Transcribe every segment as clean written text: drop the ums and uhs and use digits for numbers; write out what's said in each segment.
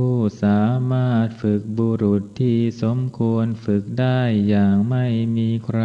ผู้สามารถฝึกบุรุษที่สมควรฝึกได้อย่างไม่มีใคร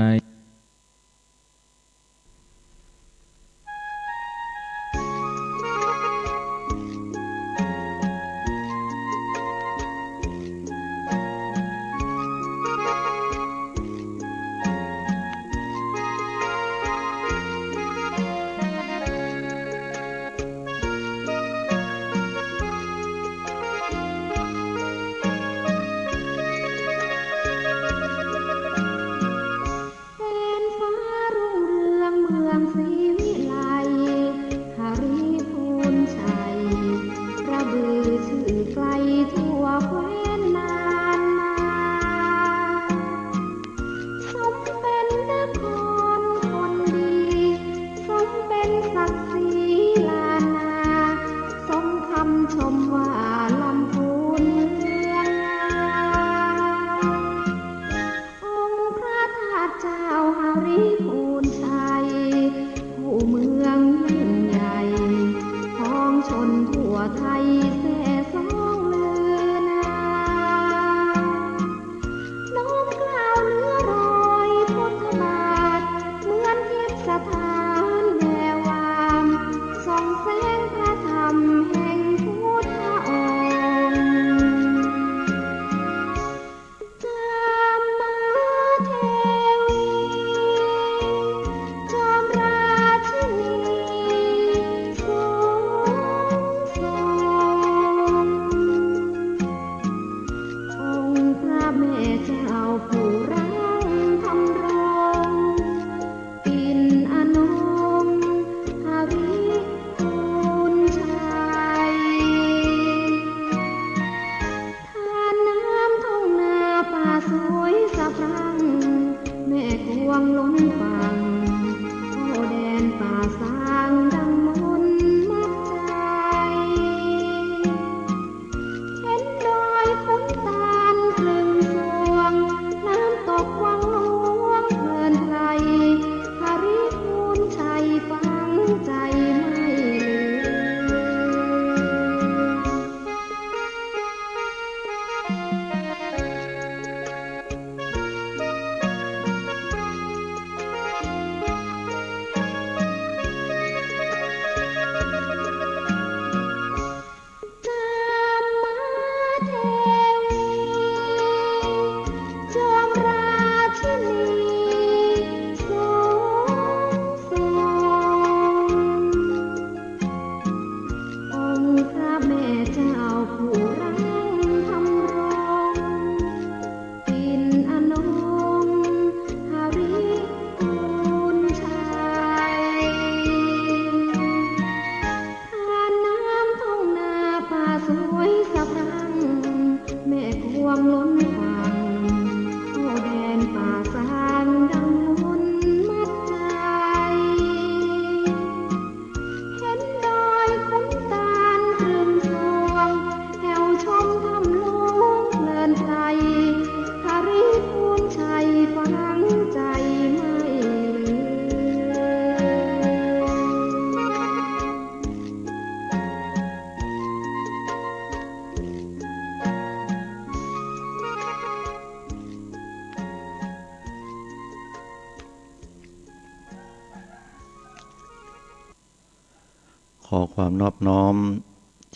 ขอความนอบน้อม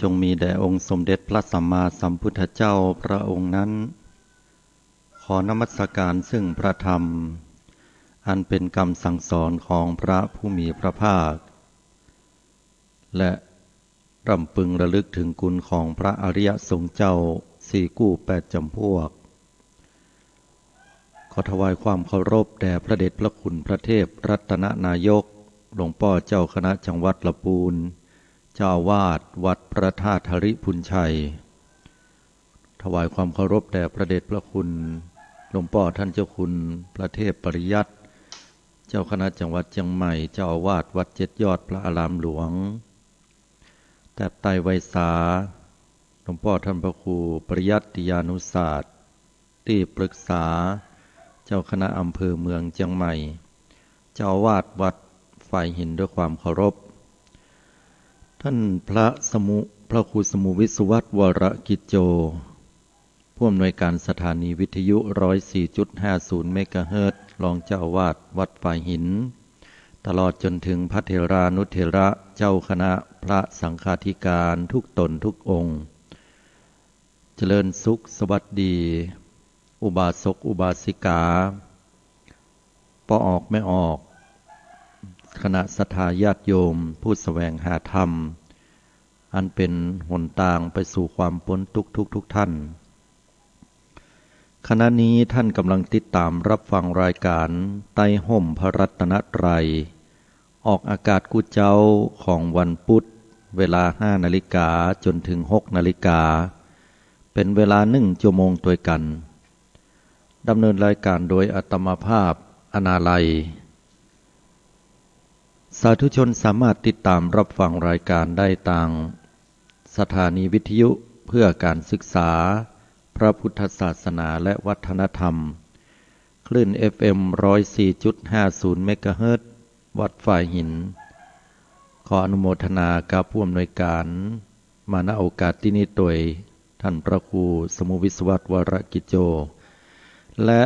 จงมีแด่องค์สมเด็จพระสัมมาสัมพุทธเจ้าพระองค์นั้นขอนมัสการซึ่งพระธรรมอันเป็นคำสั่งสอนของพระผู้มีพระภาคและรำพึงระลึกถึงคุณของพระอริยสงฆ์เจ้าสี่กู้แปดจำพวกขอถวายความเคารพแด่พระเดชพระคุณพระเทพรัตนนายกหลวงพ่อเจ้าคณะจังหวัดลำพูนเจ้าอาวาสวัดพระธาตุธริพุนชัยถวายความเคารพแด่พระเดชพระคุณหลวงพ่อท่านเจ้าคุณพระเทพปริยัติเจ้าคณะจังหวัดเชียงใหม่เจ้าอาวาสวัดเจ็ดยอดพระอารามหลวงแต่ไตรไวสาหลวงพ่อท่านพระครูปริยัติยานุศาสตร์ที่ปรึกษาเจ้าคณะอำเภอเมืองเชียงใหม่เจ้าอาวาสวัดฝ่ายหินด้วยความเคารพท่านพระ ระครูสมุวิศวัตรวรกิจโจผู้อำนวยการสถานีวิทยุ 104.50 เมกะเฮิรตซ์รองเจ้าอาวาสวัดฝ่ายหินตลอดจนถึงพระเถรานุเถระเจ้าคณะพระสังฆาธิการทุกตนทุกองค์เจริญสุขสวัสดีอุบาสกอุบาสิกาปออกไม่ออกคณะศรัทธาญาติโยมผู้แสวงหาธรรมอันเป็นหนทางไปสู่ความพ้นทุกข์ทุกท่านขณะนี้ท่านกำลังติดตามรับฟังรายการใต้ห่มพระรัตนตรัยออกอากาศกุเจ้าของวันพุธเวลา 5 นาฬิกาจนถึง 6 นาฬิกาเป็นเวลา1 ชั่วโมงด้วยกันดำเนินรายการโดยอาตมาภาพอนาลัยสาธุชนสามารถติดตามรับฟังรายการได้ทางสถานีวิทยุเพื่อการศึกษาพระพุทธศาสนาและวัฒนธรรมคลื่น FM 104.50 เมกะเฮิรตซ์วัดฝ่ายหินขออนุโมทนากับผู้อำนวยการมาณโอกาสที่นี้โดยท่านพระครูสมุวิศวัตรวรกิจโจและ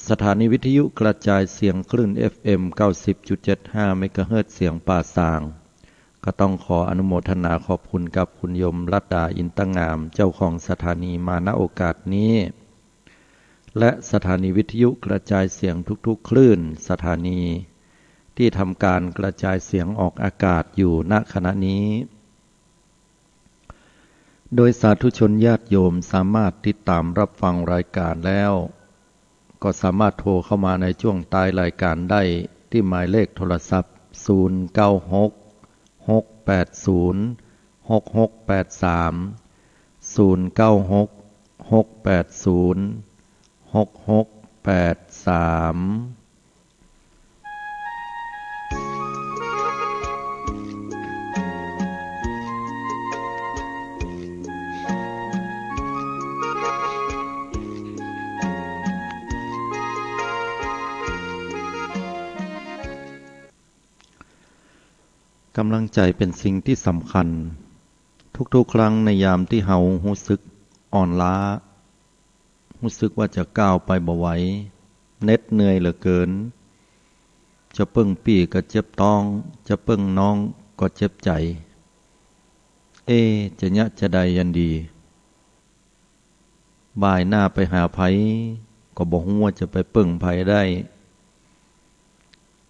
สถานีวิทยุกระจายเสียงคลื่น FM 90.75 เมกะเฮิรตซ์เสียงป่าสางก็ต้องขออนุโมทนาขอบคุณกับคุณยมรัตดาอินตงามเจ้าของสถานีมาณโอกาสนี้และสถานีวิทยุกระจายเสียงทุกๆคลื่นสถานีที่ทำการกระจายเสียงออกอากาศอยู่ณขณะนี้โดยสาธุชนญาติโยมสามารถติดตามรับฟังรายการแล้วก็สามารถโทรเข้ามาในช่วงท้ายรายการได้ที่หมายเลขโทรศัพท์096-683 กำลังใจเป็นสิ่งที่สำคัญทุกๆครั้งในยามที่เฮารู้สึกอ่อนล้ารู้สึกว่าจะก้าวไปบ่ไหวเหน็ดเหนื่อยเหลือเกินจะปึ้งปี่ก็เจ็บท้องจะปึ้งน้องก็เจ็บใจจะยะจะใดยันดีบ่ายหน้าไปหาไผก็บ่ฮู้ว่าจะไปปึ้งไผได้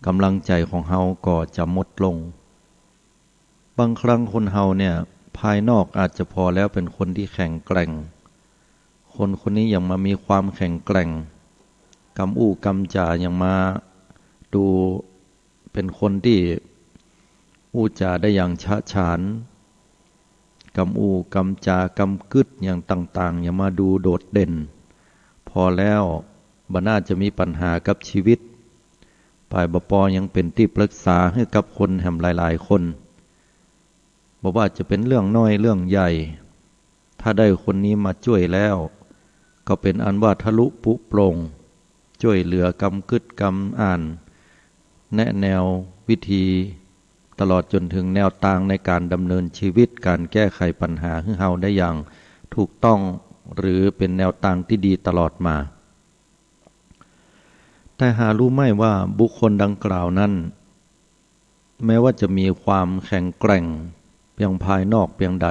กำลังใจของเฮาก็จะหมดลงบางครั้งคนเฮาเนี่ยภายนอกอาจจะพอแล้วเป็นคนที่แข็งแกร่งคนนี้ยังมามีความแข็งแกร่งกำอู้กำจ่ายังมาดูเป็นคนที่อู้จาได้อย่างฉะฉานกำอู้กำจากำกึดอย่างต่างๆยังมาดูโดดเด่นพอแล้วบ่น่าจะมีปัญหากับชีวิตฝ่ายบป.ยังเป็นที่ปรึกษาให้กับคนแห่งหลายๆคนบอกว่าจะเป็นเรื่องน้อยเรื่องใหญ่ถ้าได้คนนี้มาช่วยแล้วก็เป็นอันว่าทะลุปุโปร่งช่วยเหลือกำกึดกำอ่านแนะแนววิธีตลอดจนถึงแนวทางในการดำเนินชีวิตการแก้ไขปัญหาให้เฮาได้อย่างถูกต้องหรือเป็นแนวทางที่ดีตลอดมาแต่หารู้ไหมว่าบุคคลดังกล่าวนั้นแม้ว่าจะมีความแข็งแกร่งเพียงภายนอกเพียงใด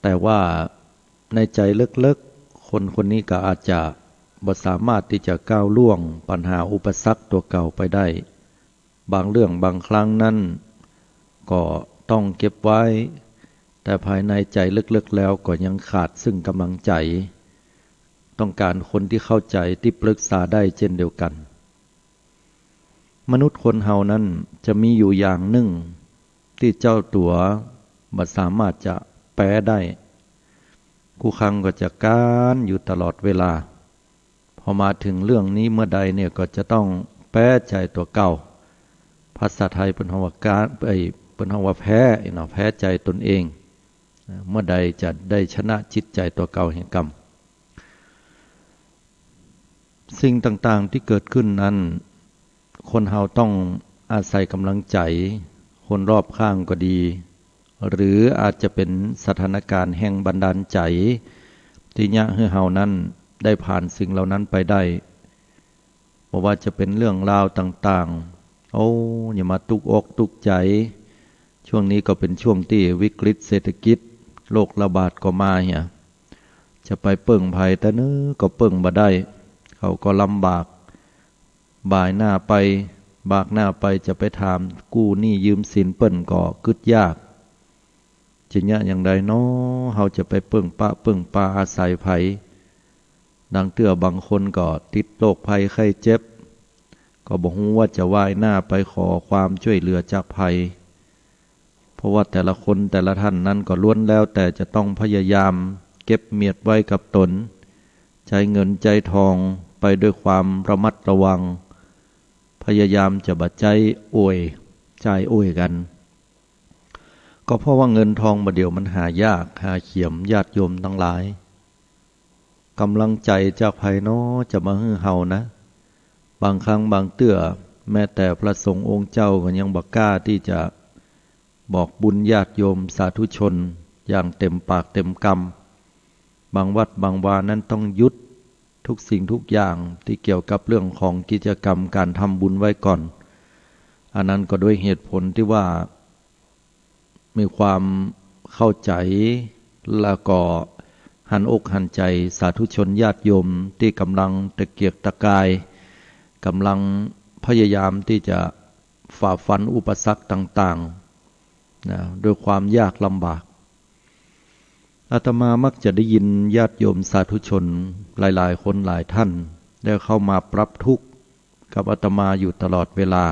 แต่ว่าในใจลึกๆคนนี้ก็อาจจะบ่สามารถที่จะก้าวล่วงปัญหาอุปสรรคตัวเก่าไปได้บางเรื่องบางครั้งนั้นก็ต้องเก็บไว้แต่ภายในใจลึกๆแล้วก็ยังขาดซึ่งกำลังใจต้องการคนที่เข้าใจที่ปรึกษาได้เช่นเดียวกันมนุษย์คนเฮานั้นจะมีอยู่อย่างหนึ่งที่เจ้าตัวบ่สามารถจะแปลได้คู่ครั้งก็จะการอยู่ตลอดเวลาพอมาถึงเรื่องนี้เมื่อใดเนี่ยก็จะต้องแปลใจตัวเก่าภาษาไทยเป็นคำว่าการเป็นคำว่าแพ้แพ้ใจตนเองเมื่อใดจะได้ชนะจิตใจตัวเก่าแห่งกรรมสิ่งต่างๆที่เกิดขึ้นนั้นคนเฮาต้องอาศัยกำลังใจคนรอบข้างก็ดี หรืออาจจะเป็นสถานการณ์แห่งบันดาลใจที่ยะให้เฮานั้นได้ผ่านสิ่งเหล่านั้นไปได้บ่ว่าจะเป็นเรื่องราวต่างๆโอ้อย่ามาตุกอกตุกใจช่วงนี้ก็เป็นช่วงที่วิกฤตเศรษฐกิจโรคระบาดก็มาเหี่ยจะไปเปิ่งภัยแต่เนื้อก็เปิ่งบ่ได้เขาก็ลำบากบ่ายหน้าไปบากหน้าไปจะไปถามกู้หนี้ยืมสินเปิ้นก็กึดยากจิญญะอย่างใดเนาะเฮาจะไปเปิ่งปะเปิ่งปาอาศัยไผดังเตื้อบางคนก็ติดโรคภัยไข้เจ็บก็บ่ฮู้ว่าจะว่ายหน้าไปขอความช่วยเหลือจากไผเพราะว่าแต่ละคนแต่ละท่านนั้นก็ล้วนแล้วแต่จะต้องพยายามเก็บเมียดไว้กับตนใช้เงินใจทองไปด้วยความระมัดระวังพยายามจะบ่ใจอวยใจอวยกันก็เพราะว่าเงินทองบ่เดียวมันหายากหาเขียมญาติโยมทั้งหลายกำลังใจจากภายนอกจะมาฮื้อเฮานะบางครั้งบางเตื้อแม้แต่พระสงฆ์องค์เจ้าก็ยังบ่กล้าที่จะบอกบุญญาติโยมสาธุชนอย่างเต็มปากเต็มคำบางวัดบางวานั้นต้องยุดทุกสิ่งทุกอย่างที่เกี่ยวกับเรื่องของกิจกรรมการทำบุญไว้ก่อนอันนั้นก็ด้วยเหตุผลที่ว่ามีความเข้าใจแล้วก็หันอกหันใจสาธุชนญาติโยมที่กำลังตะเกียกตะกายกำลังพยายามที่จะฝ่าฟันอุปสรรคต่างๆนะด้วยความยากลำบากอาตมามักจะได้ยินญาติโยมสาธุชนหลายๆคนหลายท่านได้เข้ามาปรับทุกข์กับอาตมาอยู่ตลอดเวลา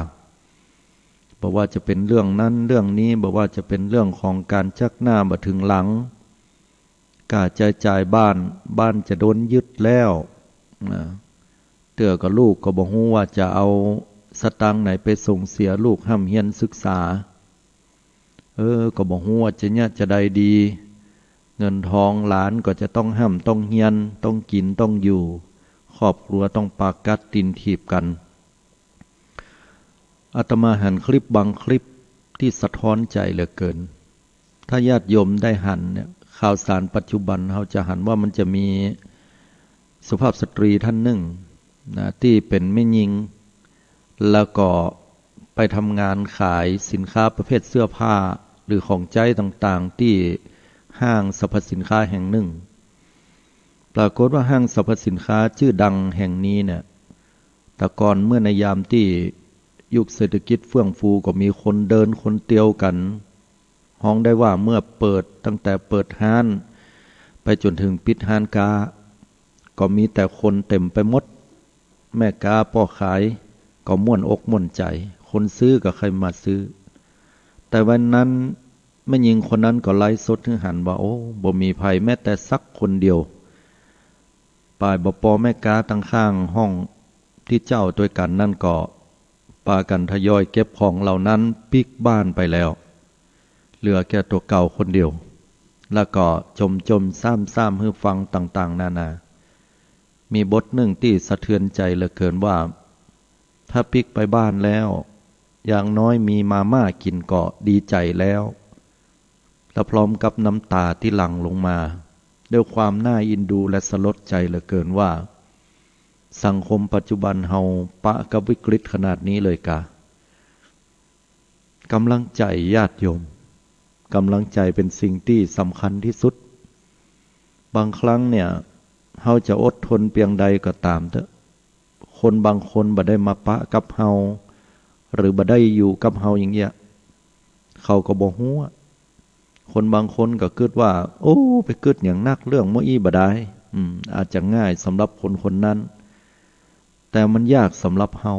บอกว่าจะเป็นเรื่องนั้นเรื่องนี้บอกว่าจะเป็นเรื่องของการชักหน้ามาถึงหลังกาจ่ายบ้านจะโดนยึดแล้วนะเตื้อกับลูกก็บอกว่าจะเอาสตางค์ไหนไปส่งเสียลูกห้ำเฮียนศึกษาก็บอกว่าจะได้ดีเงินทองหลานก็จะต้องห้ำต้องเฮียนต้องกินต้องอยู่ครอบครัวต้องปากกัดตินถีบกันอาตมาหันคลิปบางคลิปที่สะท้อนใจเหลือเกินถ้าญาติโยมได้หันเนี่ยข่าวสารปัจจุบันเขาจะหันว่ามันจะมีสุภาพสตรีท่านหนึ่งนะที่เป็นแม่หญิงแล้วก็ไปทำงานขายสินค้าประเภทเสื้อผ้าหรือของใช้ต่างๆที่ห้างสรรพสินค้าแห่งหนึ่งปรากฏว่าห้างสรรพสินค้าชื่อดังแห่งนี้เนี่ยแต่ก่อนเมื่อในยามที่ยุคเศรษฐกิจเฟื่องฟูก็มีคนเดินคนเตียวกันห้องได้ว่าเมื่อตั้งแต่เปิดห้านไปจนถึงปิดห้านกาก็มีแต่คนเต็มไปหมดแม่กาพ่อขายก็ม่วนอกม่วนใจคนซื้อก็ใครมาซื้อแต่วันนั้นแม่หญิงคนนั้นก็ไล่สดถึงหันว่าโอ้บ่มีภัยแม้แต่สักคนเดียวป่ายบ่ปอแม่กาตั้งข้างห้องที่เจ้าด้วยกันนั่นก็ปากันทยอยเก็บของเหล่านั้นปิกบ้านไปแล้วเหลือแค่ตัวเก่าคนเดียวแล้วก็จมซ้ำให้ฟังต่างๆนานามีบทหนึ่งที่สะเทือนใจเหลือเกินว่าถ้าปิกไปบ้านแล้วอย่างน้อยมีมาม่ากินก็ดีใจแล้วและพร้อมกับน้ำตาที่หลั่งลงมาด้วยความน่าอินดูและสลดใจเหลือเกินว่าสังคมปัจจุบันเฮาปะกับวิกฤตขนาดนี้เลยกะกำลังใจญาติโยมกำลังใจเป็นสิ่งที่สำคัญที่สุดบางครั้งเนี่ยเฮาจะอดทนเพียงใดก็ตามเถอะคนบางคนบ่ได้มาปะกับเฮาหรือบ่ได้อยู่กับเฮาอย่างเงี้ยเขาก็บ่ฮู้คนบางคนก็คิดว่าโอ้ไปคิดอย่างนักเรื่องมื้ออีบ่ได้อาจจะง่ายสำหรับคนคนนั้นแต่มันยากสำหรับเฮา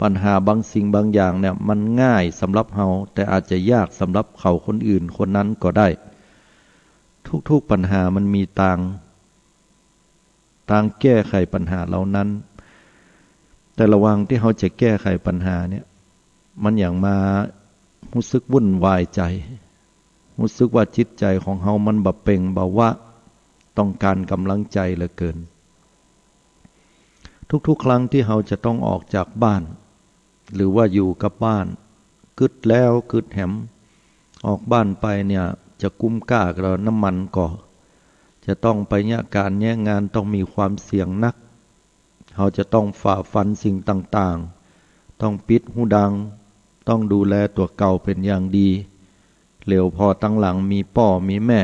ปัญหาบางสิ่งบางอย่างเนี่ยมันง่ายสำหรับเฮาแต่อาจจะยากสำหรับเขาคนอื่นคนนั้นก็ได้ทุกๆปัญหามันมีทางแก้ไขปัญหาเหล่านั้นแต่ระหว่างที่เฮาจะแก้ไขปัญหาเนี่ยมันอย่างมารู้สึกวุ่นวายใจรู้สึกว่าจิตใจของเฮามันบ่เป่งบ่วะต้องการกำลังใจเหลือเกินทุกๆครั้งที่เฮาจะต้องออกจากบ้านหรือว่าอยู่กับบ้านกึดแล้วกึดแหม ออกบ้านไปเนี่ยจะกุ้มก้ากับน้ำมันก่อจะต้องไปเนี่ยการเนี่ยงานต้องมีความเสี่ยงนักเขาจะต้องฝ่าฟันสิ่งต่างๆต้องปิดหูดังต้องดูแลตัวเก่าเป็นอย่างดีเหลวพอตั้งหลังมีพ่อมีแม่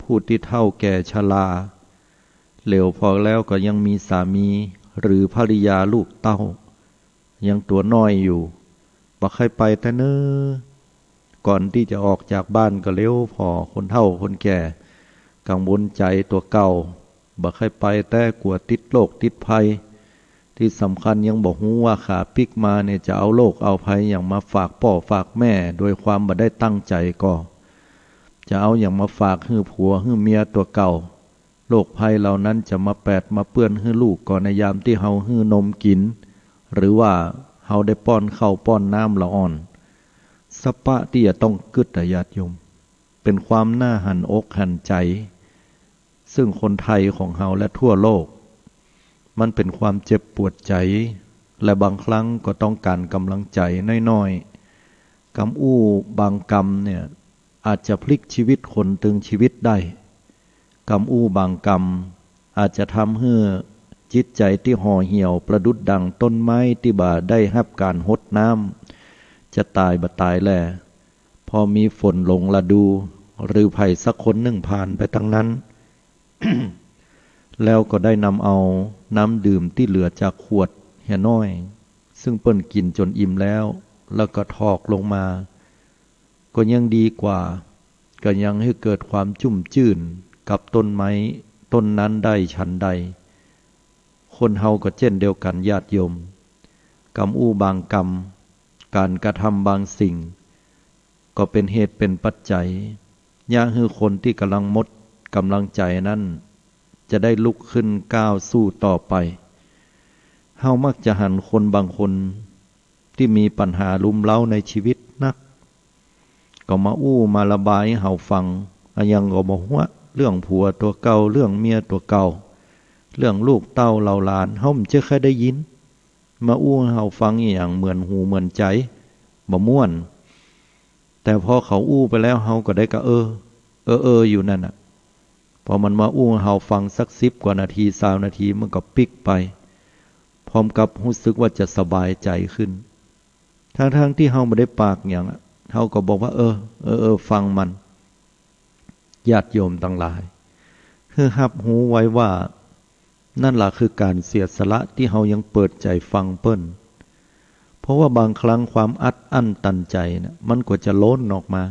ผู้ที่เฒ่าแก่ชราเหลวพอแล้วก็ยังมีสามีหรือภริยาลูกเต้ายังตัวน้อยอยู่บ่ใครไปแต่เน้อก่อนที่จะออกจากบ้านก็เร็วพอคนเฒ่าคนแก่กังวลใจตัวเก่าบ่ใครไปแต่กลัวติดโรคติดภัยที่สำคัญยังบอกฮู้ว่าขาปิกมาเนี่ยจะเอาโรคเอาภัยอย่างมาฝากพ่อฝากแม่โดยความบ่ได้ตั้งใจก็จะเอาอย่างมาฝากฮื้อผัวฮื้อเมียตัวเก่าโรคภัยเหล่านั้นจะมาแปดมาเปื้อนฮื้อลูกก่อนในยามที่เฮาฮื้อนมกินหรือว่าเฮาได้ป้อนข้าวป้อนน้ำละอ่อนสปะที่จะต้องกึดญาติโยมเป็นความน่าหันอกหันใจซึ่งคนไทยของเฮาและทั่วโลกมันเป็นความเจ็บปวดใจและบางครั้งก็ต้องการกำลังใจน้อยๆกำอู้บางกรรมเนี่ยอาจจะพลิกชีวิตคนตึงชีวิตได้กำอู้บางกรรมอาจจะทำให้จิตใจที่ห่อเหี่ยวประดุจดังต้นไม้ที่บ่ได้รับการหดน้ำจะตายบ่ตายแลพอมีฝนลงฤดูหรือไผ่สักคนหนึ่งผ่านไปทั้งนั้น แล้วก็ได้นำเอาน้ำดื่มที่เหลือจากขวดเหี่ยน้อยซึ่งเปิ้นกินจนอิ่มแล้วก็ทอกลงมาก็ยังดีกว่าก็ยังให้เกิดความชุ่มชื่นกับต้นไม้ต้นนั้นได้ฉันใดคนเฮาก็เช่นเดียวกันญาติโยมกรรมอู้บางกรรมการกระทำบางสิ่งก็เป็นเหตุเป็นปัจจัยย่างให้คนที่กำลังหมดกำลังใจนั้นจะได้ลุกขึ้นก้าวสู้ต่อไปเฮามักจะหันคนบางคนที่มีปัญหาลุมเล้าในชีวิตนักก็มาอู้มาระบายให้เฮาฟังยังก็บอกว่าเรื่องผัวตัวเก่าเรื่องเมียตัวเก่าเรื่องลูกเต้าเหล่าหลานเฮาไม่เคยได้ยินมาอู้ให้เฮาฟังอย่างเหมือนหูเหมือนใจบ่ม่วนแต่พอเขาอู้ไปแล้วเฮาก็ได้ก็อยู่นั่นน่ะพอมันมาอู้เฮาฟังสัก10 กว่านาที20 นาทีมันก็ปิกไปพร้อมกับรู้สึกว่าจะสบายใจขึ้นทั้งที่เฮาไม่ได้ปากอย่างเฮาก็บอกว่าฟังมันญาติโยมทั้งหลายคือรับรู้ไว้ว่านั่นล่ะคือการเสียสละที่เฮายังเปิดใจฟังเปิ้นเพราะว่าบางครั้งความอัดอั้นตันใจนะมันก็จะล้นออกมา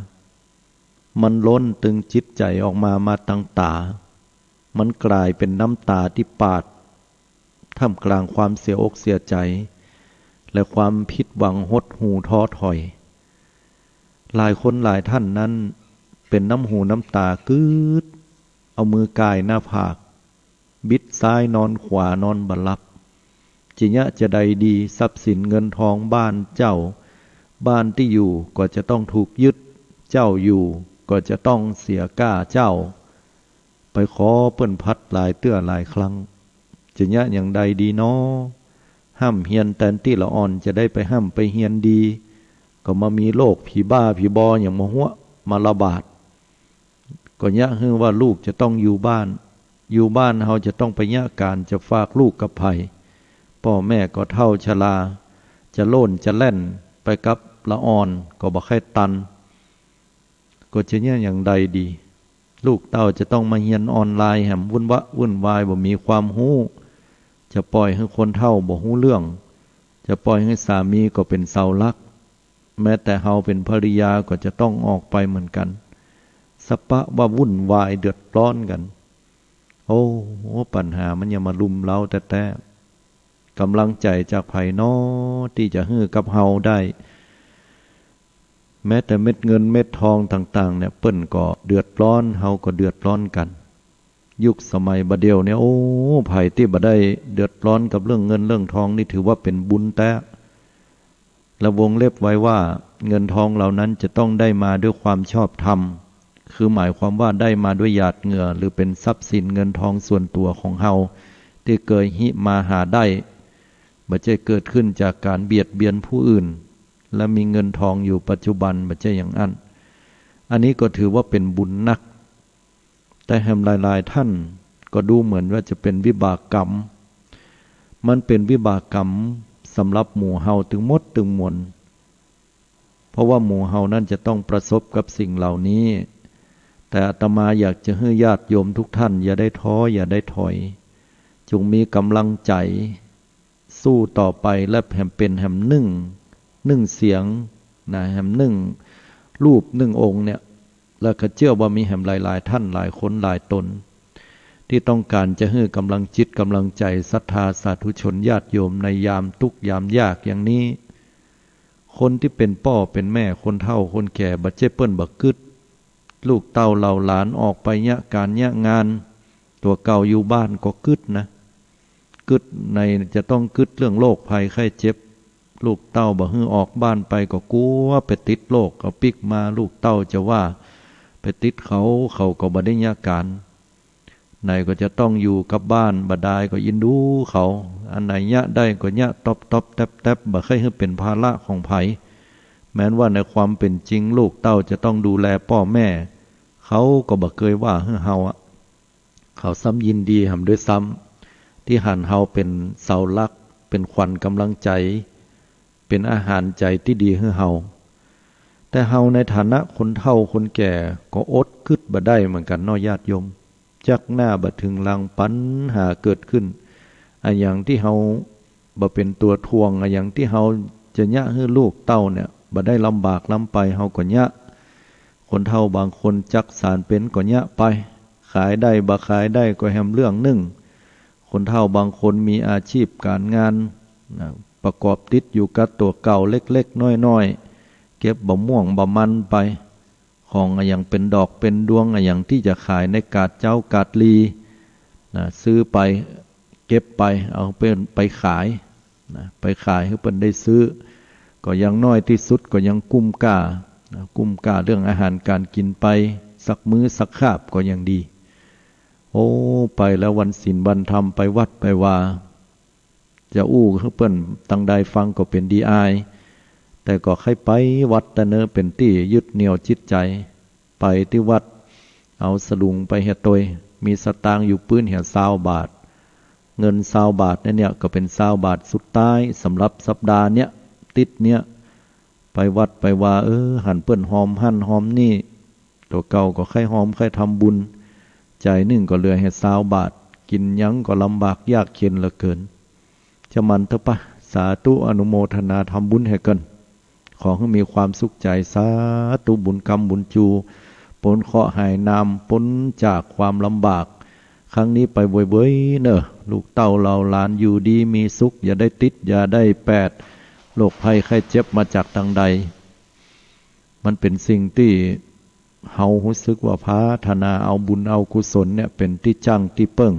มันล้นตึงจิตใจออกมาตั้งตามันกลายเป็นน้ำตาที่ปาดท่ามกลางความเสียอกเสียใจและความผิดหวังหดหู่ท้อถอยหลายคนหลายท่านนั้นเป็นน้ำหูน้ำตากึดเอามือกายหน้าผากบิดซ้ายนอนขวานอนบัลลับจิยะจะใดดีทรัพย์สินเงินทองบ้านเจ้าบ้านที่อยู่ก็จะต้องถูกยึดเจ้าอยู่ก็จะต้องเสียก้าเจ้าไปขอเปิ้นพัดหลายเตื้อหลายครั้งจิยะอย่างใดดีน้อห้ามเฮียนแทนที่ละอ่อนจะได้ไปห้ามไปเฮียนดีก็มามีโรคผีบ้าผีบออย่างมาหัวมาระบาดก็ยะฮือว่าลูกจะต้องอยู่บ้านเฮาจะต้องไปยะการจะฝากลูกกับไผพ่อแม่ก็เฒ่าชราจะโล่นจะแล่นไปกับละอ่อนก็บ่ค่อยตันก็จะเนี่ยอย่างใดดีลูกเต้าจะต้องมาเรียนออนไลน์แหมวุ่นวายบ่มีความรู้จะปล่อยให้คนเฒ่าบ่รู้เรื่องจะปล่อยให้สามีก็เป็นเสาหลักแม้แต่เฮาเป็นภริยาก็จะต้องออกไปเหมือนกันสปะว่าวุ่นวายเดือดร้อนกันโอ้ปัญหามันอย่ามาลุมเร้าแต่กำลังใจจากภายนอกที่จะฮื้อกับเฮาได้แม้แต่เม็ดเงินเม็ดทองต่างๆเนี่ยเปิ้นก็เดือดร้อนเฮาก็เดือดร้อนกันยุคสมัยบัดเดียวเนี่ยไผที่บ่ได้เดือดร้อนกับเรื่องเงินเรื่องทองนี่ถือว่าเป็นบุญแท้และวงเล็บไว้ว่าเงินทองเหล่านั้นจะต้องได้มาด้วยความชอบธรรมคือหมายความว่าได้มาด้วยหยาดเหงื่อหรือเป็นทรัพย์สินเงินทองส่วนตัวของเฮาที่เกิดหิมาหาได้บ่ใช่เกิดขึ้นจากการเบียดเบียนผู้อื่นและมีเงินทองอยู่ปัจจุบันบ่ใช่อย่างนั้น อันนี้ก็ถือว่าเป็นบุญนักแต่แห่งหลายๆท่านก็ดูเหมือนว่าจะเป็นวิบากกรรมมันเป็นวิบากกรรมสำหรับหมู่เฮาถึงหมดถึงมวลเพราะว่าหมู่เฮานั่นจะต้องประสบกับสิ่งเหล่านี้แต่อาตมาอยากจะให้ญาติโยมทุกท่านอย่าได้ท้ออย่าได้ถอยจงมีกำลังใจสู้ต่อไปและแห่มเป็นแห่มนึ่งเสียงนะแห่มนึ่งรูปนึ่งองค์เนี่ยแล้วก็เชื่อว่ามีแห่มหลายๆท่านหลายคนหลายตนที่ต้องการจะให้กำลังจิตกำลังใจศรัทธาสาธุชนญาติโยมในยามทุกข์ยามยากอย่างนี้คนที่เป็นพ่อเป็นแม่คนเฒ่าคนแก่บัดเจ็บเปิ้นบักกึดลูกเต้าเหล่าหลานออกไปยะการยะงานตัวเก่าอยู่บ้านก็กึดนะกึดในจะต้องกึดเรื่องโรคภัยไข้เจ็บลูกเต้าบ่ฮื้อออกบ้านไปก็กลัวไปติดโรคเอาปิกมาลูกเต้าจะว่าไปติดเขาก็บ่ได้ยะการไหนก็จะต้องอยู่กับบ้านบ่ได้ก็ยินดูเขาอันไหนยะได้ก็ยะตบแตบบ่เคยให้เป็นภาระของไผแม้นว่าในความเป็นจริงลูกเต้าจะต้องดูแลพ่อแม่เขาก็บ่เคยว่าให้เฮาเขาซ้ำยินดีหำด้วยซ้ำที่หันเฮาเป็นเสาหลักเป็นขวัญกำลังใจเป็นอาหารใจที่ดีให้เฮาแต่เฮาในฐานะคนเฒ่าคนแก่ก็อดกึดบ่ได้เหมือนกันเนาะญาติโยมจักหน้าบ่ถึงลังปัญหาเกิดขึ้นอันอย่างที่เฮาบ่เป็นตัวทวงอันอย่างที่เฮาจะยะให้ลูกเต้าเนี่ยบ่ได้ลำบากลำไปเฮาก็ยะคนเฒ่าบางคนจักสารเป็นก็ยะไปขายได้บ่ขายได้ก็แฮมเรื่องหนึ่งคนเฒ่าบางคนมีอาชีพการงานประกอบติดอยู่กับตัวเก่าเล็กๆน้อยๆเก็บบะม่วงบะมันไปของอย่างเป็นดอกเป็นดวงอย่างที่จะขายในกาดเจ้ากาดลีซื้อไปเก็บไปเอาไปขายไปขายให้เพิ่นได้ซื้อก็ยังน้อยที่สุดก็ยังกุ้มก่าเรื่องอาหารการกินไปสักมื้อสักคาบก็ยังดีโอ้ไปแล้ววันศีลวันธรรมไปวัดไปว่าจะอู้ให้เพิ่นตั้งใดฟังก็เป็นดีอายแต่ก็ให้ไปวัดแต่เนอเป็นที่ยึดเหนี่ยวจิตใจไปที่วัดเอาสลุงไปเฮ็ดตวยมีสตางค์อยู่ปื้นเหี่ย20 บาทเงิน20 บาทเนี่ยก็เป็น20 บาทสุดท้ายสำหรับสัปดาห์เนี้ยติดเนี้ยไปวัดไปว่าหันเปิ้นหอมหั่นหอมนี่ตัวเก่าก็ค่อยหอมค่อยทำบุญใจหนึ่งก็เหลือให้20 บาทกินยังก็ลำบากยากเข็ญเหลือเกินจะมันเถอะปะสาธุอนุโมทนาทำบุญให้กันขอให้มีความสุขใจสาธุบุญกรรมบุญจูพ้นเคราะห์หายนามพ้นจากความลำบากครั้งนี้ไปบ่อยๆเนอะลูกเต้าเราหลานอยู่ดีมีสุขอย่าได้ติดอย่าได้แปดโรคภัยไข้เจ็บมาจากทางใดมันเป็นสิ่งที่เฮารู้สึกว่าพาธนาเอาบุญเอากุศลเนี่ยเป็นที่จังที่เปิ้ง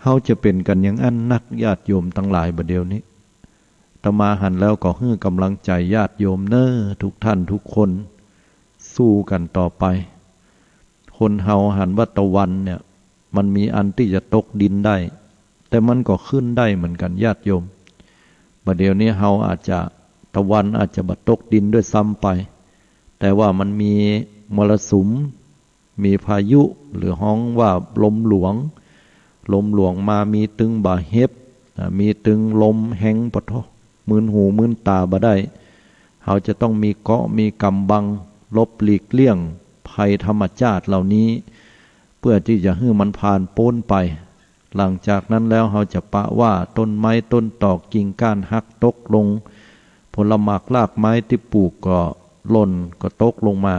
เฮาจะเป็นกันอย่างอันนักญาติโยมทั้งหลายบัดเดี๋ยวนี้ตมาหันแล้วก็ให้กำลังใจญาติโยมเนอทุกท่านทุกคนสู้กันต่อไปคนเฮาหันว่าตะวันเนี่ยมันมีอันที่จะตกดินได้แต่มันก็ขึ้นได้เหมือนกันญาติโยมบัดเดี๋ยวนี้เฮาอาจจะตะวันอาจจะบ่ตกดินด้วยซ้ำไปแต่ว่ามันมีมรสุมมีพายุหรือฮ้องว่าลมหลวงมามีตึงบ่าเฮ็บมีตึงลมแห้งปะทอมืนหูมืนตาบ่ได้เฮาจะต้องมีเกาะมีกำบังลบหลีกเลี่ยงภัยธรรมชาติเหล่านี้เพื่อที่จะให้มันผ่านพ้นไปหลังจากนั้นแล้วเฮาจะปะว่าต้นไม้ต้นตอกกิ่งก้านหักตกลงผลหมากรากไม้ที่ปลูกก็หล่นก็ตกลงมา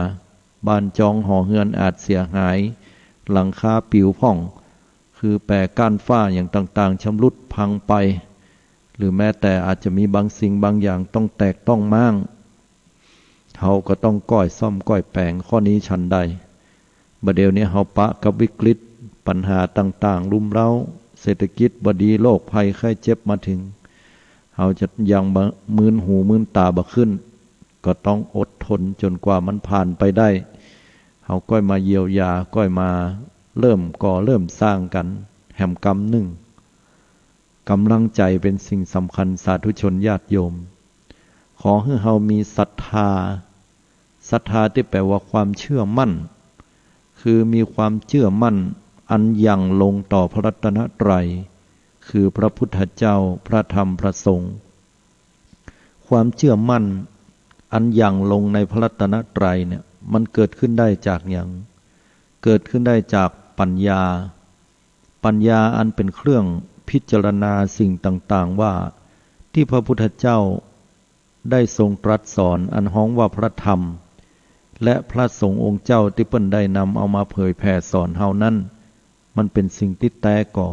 บ้านจองหอเฮือนอาจเสียหายหลังคาปิวพ่องคือแปรก้านฟ้าอย่างต่างๆชำรุดพังไปหรือแม้แต่อาจจะมีบางสิ่งบางอย่างต้องแตกต้องม้างเฮาก็ต้องก้อยซ่อมก้อยแปลงข้อนี้ฉันใดบัดเดี๋ยวนี้เฮาปะกับวิกฤตปัญหาต่างๆรุมเร้าเศรษฐกิจบ่ดีโรคภัยไข้เจ็บมาถึงเฮาจะยังมืนหูมืนตาบ่ขึ้นก็ต้องอดทนจนกว่ามันผ่านไปได้เฮาก้อยมาเยียวยาก้อยมาเริ่มสร้างกันแห่มกำหนึ่งกำลังใจเป็นสิ่งสำคัญสาธุชนญาติโยมขอให้เฮามีศรัทธา ศรัทธาที่แปลว่าความเชื่อมั่นคือมีความเชื่อมั่นอันยั่งลงต่อพระรัตนตรัยคือพระพุทธเจ้าพระธรรมพระสงฆ์ความเชื่อมั่นอันยั่งลงในพระรัตนตรัยเนี่ยมันเกิดขึ้นได้จากอย่างเกิดขึ้นได้จากปัญญาอันเป็นเครื่องพิจารณาสิ่งต่างๆว่าที่พระพุทธเจ้าได้ทรงตรัสสอนอันฮ้องว่าพระธรรมและพระสงฆ์องค์เจ้าที่เปิ้นได้นำเอามาเผยแผ่สอนเฮานั้นมันเป็นสิ่งที่แท้ก่อ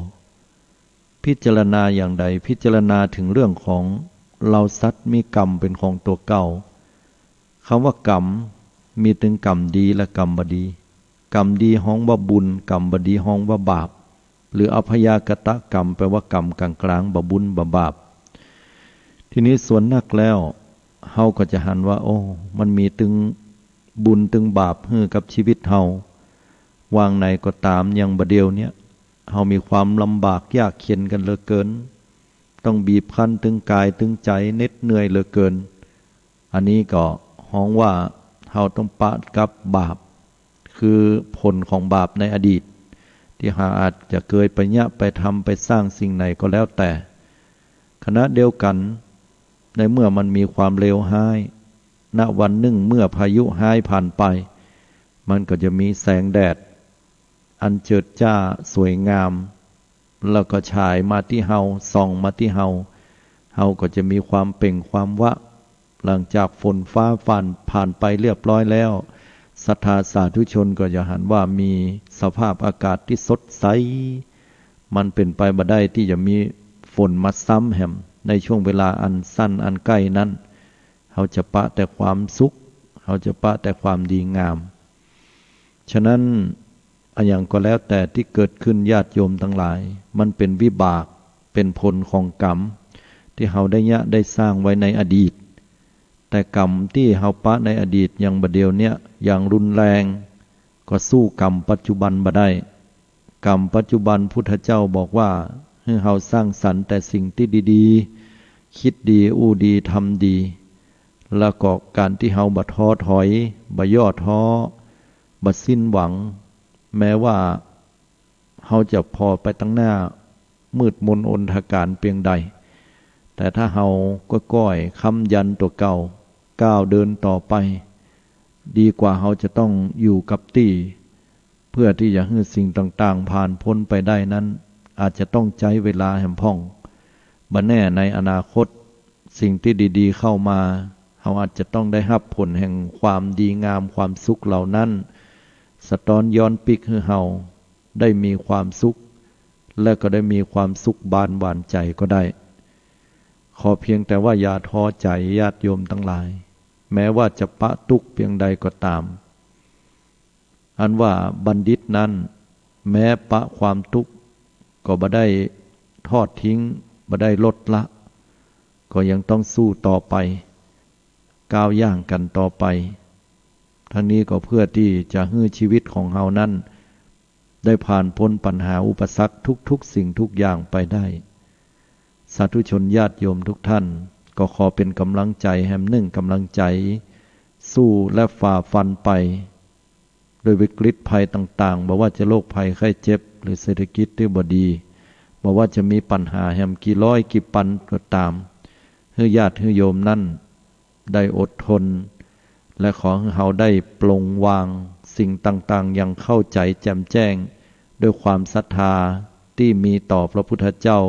พิจารณาอย่างใดพิจารณาถึงเรื่องของเราสัตว์มีกรรมเป็นของตัวเก่าคำว่ากรรมมีถึงกรรมดีและกรรมบดีกรรมดีฮ้องว่าบุญกรรมบดีฮ้องว่าบาปหรืออพยากตกรรมแปลว่ากรรมกลางๆบ่บุญบ่บาปทีนี้ส่วนนักแล้วเฮาก็จะหันว่าโอ้มันมีถึงบุญถึงบาปให้กับชีวิตเฮาวางไหนก็ตามอย่างบะเดียวเนี้ยเฮามีความลำบากยากเข็ญกันเหลือเกินต้องบีบคั้นถึงกายถึงใจเหน็ดเหนื่อยเหลือเกินอันนี้ก็ฮ้องว่าเฮาต้องปะกับบาปคือผลของบาปในอดีตที่หาอาจจะเคยไปยะไปทำไปสร้างสิ่งไหนก็แล้วแต่ขณะเดียวกันในเมื่อมันมีความเลวร้ายณวันหนึ่งเมื่อพายุหายผ่านไปมันก็จะมีแสงแดดอันเจิดจ้าสวยงามแล้วก็ฉายมาที่เฮาส่องมาที่เฮาก็จะมีความเปล่งความวะหลังจากฝนฟ้าผ่านไปเรียบร้อยแล้วศรัทธาสาธุชนก็จะหันว่ามีสภาพอากาศที่สดใสมันเป็นไปบ่ได้ที่จะมีฝนมาซ้ำแหมในช่วงเวลาอันสั้นอันใกล้นั้นเขาจะปะแต่ความสุขเขาจะปะแต่ความดีงามฉะนั้นอันอย่างก็แล้วแต่ที่เกิดขึ้นญาติโยมทั้งหลายมันเป็นวิบากเป็นผลของกรรมที่เขาได้สร้างไว้ในอดีตแต่กรรมที่เขาปะในอดีตอย่างบะเดียวเนี้ยอย่างรุนแรงก็สู้กรรมปัจจุบันบ่ได้กรรมปัจจุบันพุทธเจ้าบอกว่าให้เราสร้างสรรค์แต่สิ่งที่ดีๆคิดดีอู้ดีทำดีแล้วก็การที่เราบ่ท้อถอยบ่ย่อท้อบ่สิ้นหวังแม้ว่าเราจะพอไปตั้งหน้ามืดมนอนทการเพียงใดแต่ถ้าเราก็ก้อยค้ำยันตัวเก่าก้าวเดินต่อไปดีกว่าเราจะต้องอยู่กับที่เพื่อที่จะให้สิ่งต่างๆผ่านพ้นไปได้นั้นอาจจะต้องใช้เวลาแห่งพ่องบ่แน่ในอนาคตสิ่งที่ดีๆเข้ามาเราอาจจะต้องได้รับผลแห่งความดีงามความสุขเหล่านั้นสะท้อนย้อนปิกให้เราได้มีความสุขและก็ได้มีความสุขบานหวานใจก็ได้ขอเพียงแต่ว่าอย่าท้อใจญาติโยมทั้งหลายแม้ว่าจะปะทุกข์เพียงใดก็ตามอันว่าบัณฑิตนั้นแม้ปะความทุกข์ก็บ่ได้ทอดทิ้งบ่ได้ลดละก็ยังต้องสู้ต่อไปก้าวย่างกันต่อไปทั้งนี้ก็เพื่อที่จะให้ชีวิตของเฮานั้นได้ผ่านพ้นปัญหาอุปสรรคทุกๆสิ่งทุกอย่างไปได้สาธุชนญาติโยมทุกท่านก็ขอเป็นกำลังใจแห่งหนึ่งกำลังใจสู้และฝ่าฟันไปโดยวิกฤตภัยต่างๆบ่ว่าจะโรคภัยไข้เจ็บหรือเศรษฐกิจที่บ่ดีบ่ว่าจะมีปัญหาแห่งกี่ร้อยกี่พันก็ตามให้ญาติให้โยมนั้นได้อดทนและขอให้เฮาได้ปลงวางสิ่งต่างๆอย่างเข้าใจแจ่มแจ้งด้วยความศรัทธาที่มีต่อพระพุทธเจ้า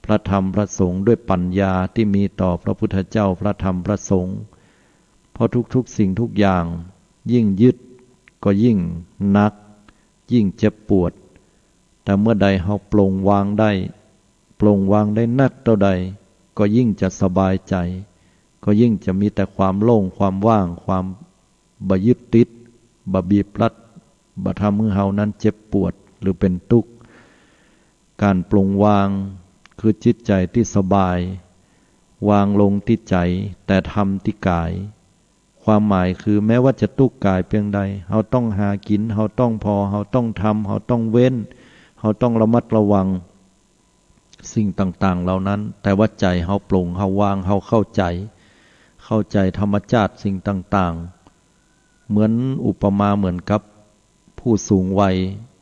พระธรรมพระสงฆ์ด้วยปัญญาที่มีต่อพระพุทธเจ้าพระธรรมพระสงฆ์เพราะทุกสิ่งทุกอย่างยิ่งยึดก็ยิ่งหนักยิ่งเจ็บปวดแต่เมื่อใดเฮาปลงวางได้นักเท่าใดก็ยิ่งจะสบายใจก็ยิ่งจะมีแต่ความโล่งความว่างความบ่ยึดติดบ่บีบรัดบ่ทำให้เฮานั้นเจ็บปวดหรือเป็นทุกข์การปลงวางคือจิตใจที่สบายวางลงที่ใจแต่ทำที่กายความหมายคือแม้ว่าจะทุกข์กายเพียงใดเฮาต้องหากินเฮาต้องพอเฮาต้องทำเฮาต้องเว้นเฮาต้องระมัดระวังสิ่งต่างๆเหล่านั้นแต่ว่าใจเฮาปลงเฮาวางเฮาเข้าใจธรรมชาติสิ่งต่างๆ เหมือนอุปมาเหมือนกับผู้สูงวัย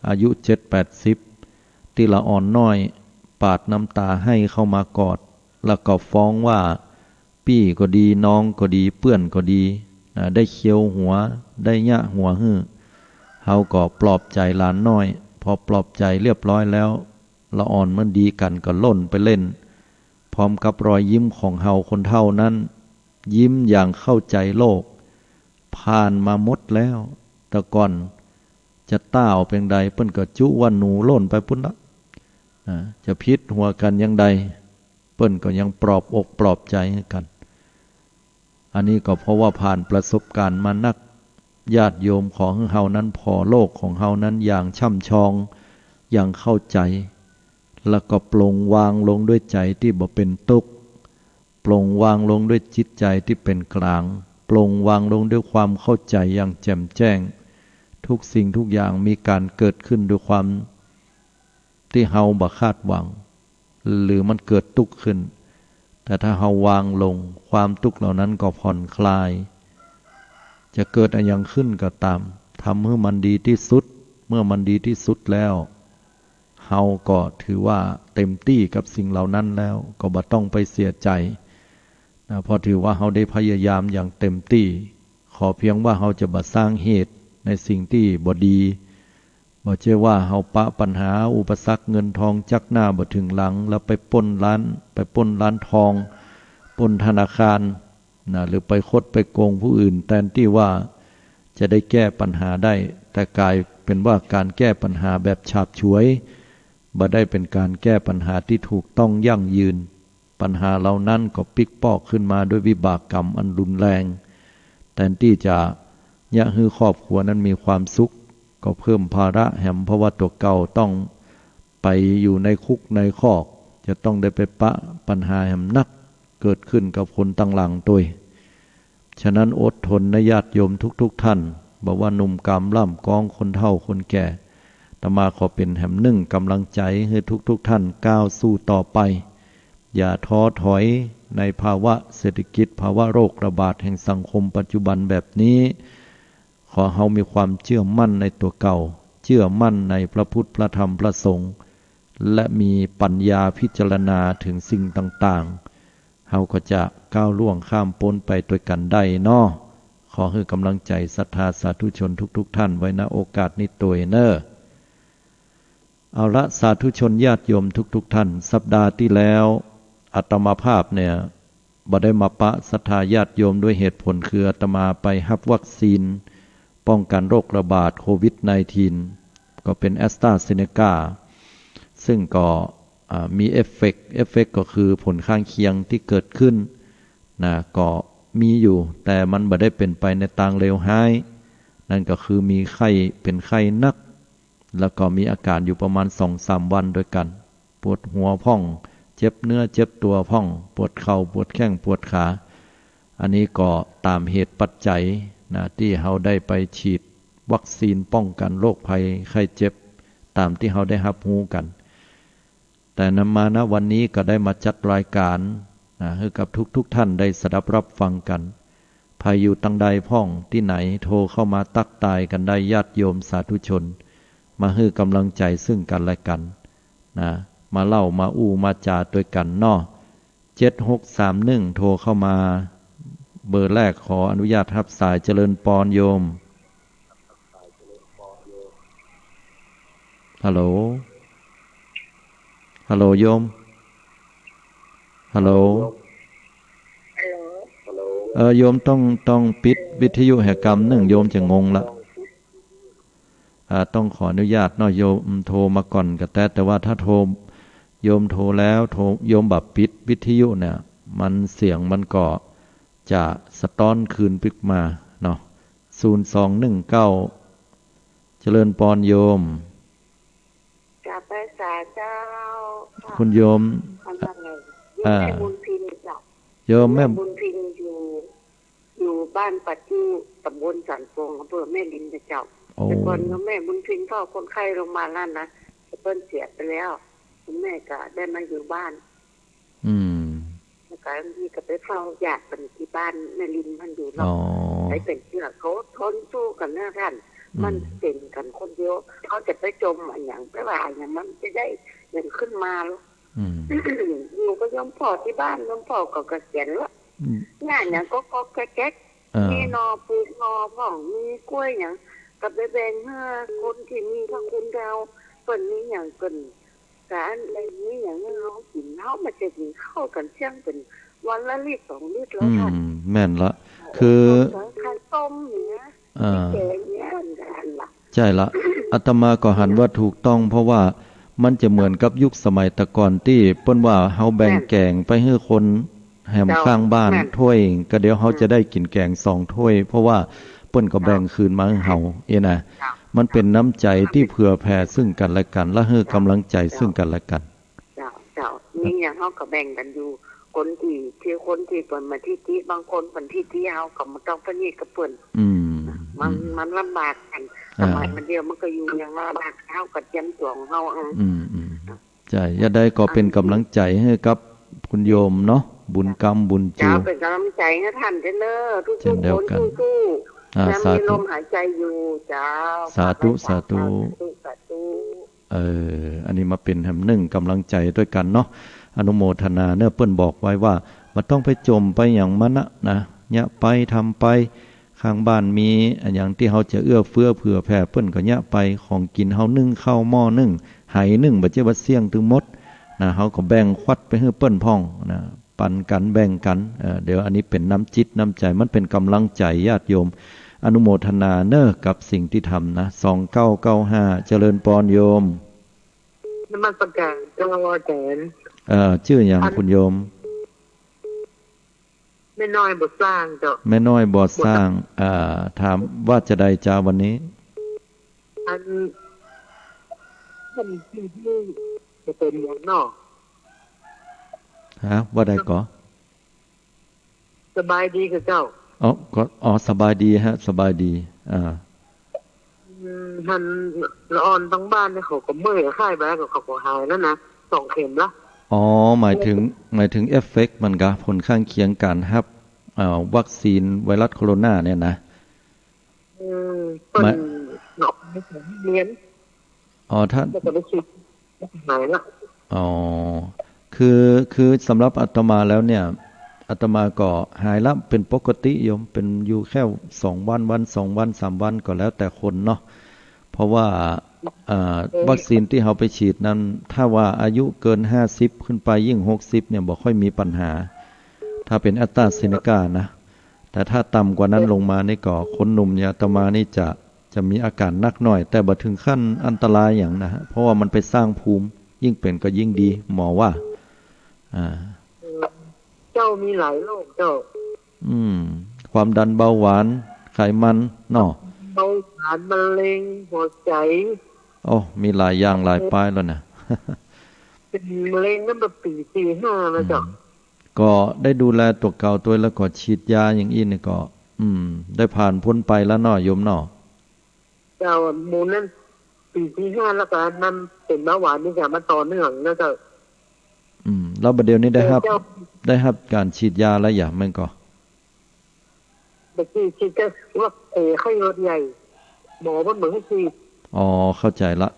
อายุ70-80ที่ละอ่อนน้อยปาดน้ำตาให้เข้ามากอดแล้วก็ฟ้องว่าพี่ก็ดีน้องก็ดีเพื่อนก็ดีได้เคี้ยวหัวได้ยะหัวหื้อเฮาก็ปลอบใจหลานน้อยพอปลอบใจเรียบร้อยแล้วละอ่อนมันดีกันก็ล่นไปเล่นพร้อมกับรอยยิ้มของเฮาคนเฒ่านั้นยิ้มอย่างเข้าใจโลกผ่านมาหมดแล้วแต่ก่อนจะต้าวเป็นใดเปิ้นก็จุว่าหนูล่นไปพุ่นละจะพิษหัวกันยังใดเปิ้นก็ยังปลอบอกปลอบใจให้กันอันนี้ก็เพราะว่าผ่านประสบการณ์มานักญาติโยมของเฮานั้นพอโลกของเฮานั้นอย่างช่ำชองอย่างเข้าใจแล้วก็ปลงวางลงด้วยใจที่บ่เป็นทุกข์ปลงวางลงด้วยจิตใจที่เป็นกลางปลงวางลงด้วยความเข้าใจอย่างแจ่มแจ้งทุกสิ่งทุกอย่างมีการเกิดขึ้นด้วยความที่เฮาบ่คาดหวังหรือมันเกิดทุกข์ขึ้นแต่ถ้าเฮาวางลงความทุกข์เหล่านั้นก็ผ่อนคลายจะเกิดอะไรอย่างขึ้นก็ตามทำให้มันดีที่สุดเมื่อมันดีที่สุดแล้วเฮาก็ถือว่าเต็มที่กับสิ่งเหล่านั้นแล้วก็บ่ต้องไปเสียใจนะเพราะถือว่าเฮาได้พยายามอย่างเต็มที่ขอเพียงว่าเฮาจะบ่สร้างเหตุในสิ่งที่บ่ดีบ่ใช่ว่าเฮาปะปัญหาอุปสรรคเงินทองจักหน้าบ่ถึงหลังแล้วไปปล้นร้านทองปล้นธนาคารนะหรือไปคดไปโกงผู้อื่นแทนที่ว่าจะได้แก้ปัญหาได้แต่กลายเป็นว่าการแก้ปัญหาแบบฉาบฉวยบ่ได้เป็นการแก้ปัญหาที่ถูกต้องยั่งยืนปัญหาเหล่านั้นก็ปิกปอกขึ้นมาด้วยวิบากกรรมอันรุนแรงแทนที่จะยะฮือครอบครัวนั้นมีความสุขก็เพิ่มภาระแหมเพราะว่าตัวเก่าต้องไปอยู่ในคุกในคอกจะต้องได้ไปปะปัญหาแหมนักเกิดขึ้นกับคนตั้งหลังตัวฉะนั้นอดทนนะญาติโยมทุกท่านบอกว่าหนุ่มกำล่ำกองคนเฒ่าคนแก่อาตมาขอเป็นแหมหนึ่งกำลังใจให้ทุกท่านก้าวสู้ต่อไปอย่าท้อถอยในภาวะเศรษฐกิจภาวะโรคระบาดแห่งสังคมปัจจุบันแบบนี้ขอเฮามีความเชื่อมั่นในตัวเก่าเชื่อมั่นในพระพุทธพระธรรมพระสงฆ์และมีปัญญาพิจารณาถึงสิ่งต่างๆเฮาก็จะก้าวล่วงข้ามพ้นไปด้วยกันได้เนาะขอให้กำลังใจศรัทธาสาธุชนทุกท่านไว้ณโอกาสนี้ตัวเนอเอาละสาธุชนญาติโยมทุกท่านสัปดาห์ที่แล้วอาตมาภาพเนี่ยบ่ได้มาปะศรัทธาญาติโยมด้วยเหตุผลคืออาตมาไปรับวัคซีนป้องกันโรคระบาดโควิด -19 ก็เป็นแอสตราเซเนกาซึ่งก็มีเอฟเฟกต์ก็คือผลข้างเคียงที่เกิดขึ้นนะก็มีอยู่แต่มันบ่ได้เป็นไปในทางเลวร้ายนั่นก็คือมีไข้เป็นไข้นักแล้วก็มีอาการอยู่ประมาณ 2-3 วันด้วยกันปวดหัวพ่องเจ็บเนื้อเจ็บตัวพ่องปวดเข่าปวดแข้งปวดขาอันนี้ก็ตามเหตุปัจจัยนะที่เราได้ไปฉีดวัคซีนป้องกันโรคภัยไข้เจ็บตามที่เราได้รับรู้กันแต่นำมาณวันนี้ก็ได้มาจัดรายการนะให้กับทุกท่านได้สดับรับฟังกันภายอยู่ตั้งใดพ่องที่ไหนโทรเข้ามาตักตายกันได้ญาติโยมสาธุชนมาให้กำลังใจซึ่งกันและกันนะมาเล่ามาอู้มาจาด้วยกันเนาะ7631โทรเข้ามาเบอร์แรกขออนุญาตรับสายเจริญปอนโยมฮัลโหลโยมฮัลโหลโยมต้องปิดวิทยุแห่งกรรมหนึ่งโยมจะงงละต้องขออนุญาตเนาะโยมโทรมาก่อนก็แต่ว่าถ้าโทรโยมโทรแล้วโยมแบบปิดวิทยุเนี่ยมันเสียงมันก็จะสะท้อนคืนปิกมาเนาะ0219เจริญปอนโยมกลับไปสาเจ้าคุณโยมแม่บุญพินจ้ะโยมแม่บุญพินอยู่บ้านปัจจุตำบลสันฟงอำเภอแม่ริมเจ้าแต่ก่อนแม่บุญพินก็คนไข้โรงพยาบาลนั่นนะเพิ่นเสียไปแล้วคุณแม่ก็ได้มาอยู่บ้าน การที่ก็ไปเฝ้าญาติเป็นที่บ้านแม่ลินมันอยู่เนาะไปเป็นเชื่อเขาทนสู้กันนะท่านมันเป็นกันคนเดียวเขาจะไปจมอย่างไปว่าอย่างมันจะได้เงินขึ้นมาแล้วหนูก็ยอมพ่อที่บ้านยอมพ่อก็เกษียณแล้วงานอย่างก็แก๊กมีนอปลูกนอพ่องมีกล้วยอย่างกับแบ่งให้คนที่มีพระคุณเราเปิดนี้อย่างเกินการอะไรนี้อย่างนี้เรากินเขามาจะกินเข้ากันเชี่ยงเป็นวันละลิตร2 ลิตรแล้วค่ะแม่นละคือไข่ต้มเนี้ยแกงเนี้ยกันละใช่ละอาตมาก็หันว่าถูกต้องเพราะว่ามันจะเหมือนกับยุคสมัยตะก่อนที่เปิ้นว่าเฮาแบ่งแกงไปให้คนแหมข้างบ้านถ้วยก็เดี๋ยวเฮาจะได้กินแกง2 ถ้วยเพราะว่าเปิ้นก็แบ่งคืนมาให้เฮานะมันเป็นน้ำใจที่เผื่อแผ่ซึ่งกันและกันและให้กำลังใจซึ่งกันและกันเจ้านี่อย่างเฮาก็แบ่งกันอยู่คนที่คนที่เปิ้นมาที่บางคนเปิ้นที่เฮาก็บ่ต้องประณีตกับเปิ้นมันลำบากกันสมัยมันเดียวมันก็อยู่อย่างลำบากเฮาก็เตรียมตัวของเฮาใช่อย่าได้ก็เป็นกำลังใจให้กับคุณโยมเนาะบุญกรรมบุญจูเป็นกำลังใจให้ท่านเด้อทุกคนสู้ๆยังมีลมหายใจอยู่เจ้าสาธุสาธุอันนี้มาเป็นหนึ่งกำลังใจด้วยกันเนาะอนุโมทนาเนื้อเปิ้นบอกไว้ว่ามันต้องไปจมไปอย่างมันนะเนี่ยไปทำไปข้างบ้านมีอย่างที่เขาจะเอื้อเฟื้อเผื่อแผ่เปิ้นก็เนี่ยไปของกินเฮานึ่งข้าวหม้อนึ่งไหนึ่งบ่เจ้าบ่เสี่ยงถึงหมดนะเฮาก็แบ่งควัดไปให้เปิ้นพ่องนะปันกันแบ่งกันเดี๋ยวอันนี้เป็นน้ำจิตน้ำใจมันเป็นกำลังใจญาติโยมอนุโมทนาเน้อกับสิ่งที่ทำนะ2995เจริญปรโยมน้ำมันประกาศเจ้าว่าแสนชื่ออย่างคุณโยมแม่น้อยบ่สร้างเจ้าแม่น้อยบ่สร้างถามว่าจะได้จ้าวันนี้ท่านที่จะเป็นอย่างนอกว่าได้ก่อสบายดีกับเจ้าก็สบายดีฮะสบายดีท่านละอ่อนทั้งบ้านเนี่ยเขาก็เมื่อยไข้ไปแล้วเขาก็หายแล้วนะ2 เข็มละหมายถึงเอฟเฟกต์มันก็ผลข้างเคียงการรับวัคซีนไวรัสโคโรนาเนี่ยนะมันหนอกไม่ถึงเลี้ยนท่านจะไปฉีดหายละคือสำหรับอาตมาแล้วเนี่ยอาตมาก็หายละเป็นปกติโยมเป็นอยู่แค่2 วัน2 วัน3 วันก็แล้วแต่คนเนาะเพราะว่าวัคซีนที่เราไปฉีดนั้นถ้าว่าอายุเกิน50ขึ้นไปยิ่ง60เนี่ยบ่ค่อยมีปัญหาถ้าเป็นแอสตราเซเนกานะแต่ถ้าต่ำกว่านั้นลงมานี่ก็คนหนุ่มเนี่ยอาตมานี่จะมีอาการหนักหน่อยแต่บ่ถึงขั้นอันตรายอย่างนะฮะเพราะว่ามันไปสร้างภูมิยิ่งเป็นก็ยิ่งดีหมอว่าเจ้ามีหลายโรคเจ้าความดันเบาหวานไขมันเนาะเบาหวานมะเร็งหัวใจมีหลายอย่างหลายป้ายแล้วนะเป็นมะเร็งนั่นแบบปี45แล้วจ้ะก็ได้ดูแลตัวเก่าตัวแล้วก็ฉีดยาอย่างอี้นี่ก็ได้ผ่านพ้นไปแล้วเนาะโยมเนาะเจ้าหมู่นั้นปี45แล้วก็มันเป็นเบาหวานนี่ก็มาต่อเนื่องนะเจ้าแล้วบัดเดี๋ยวนี้ได้ครับการฉีดยาแล้วอย่างมันก็บัดฉีดก็ว่าไข้หวัดใหญ่หมอมันเหมือนให้ฉีดเข้าใจละ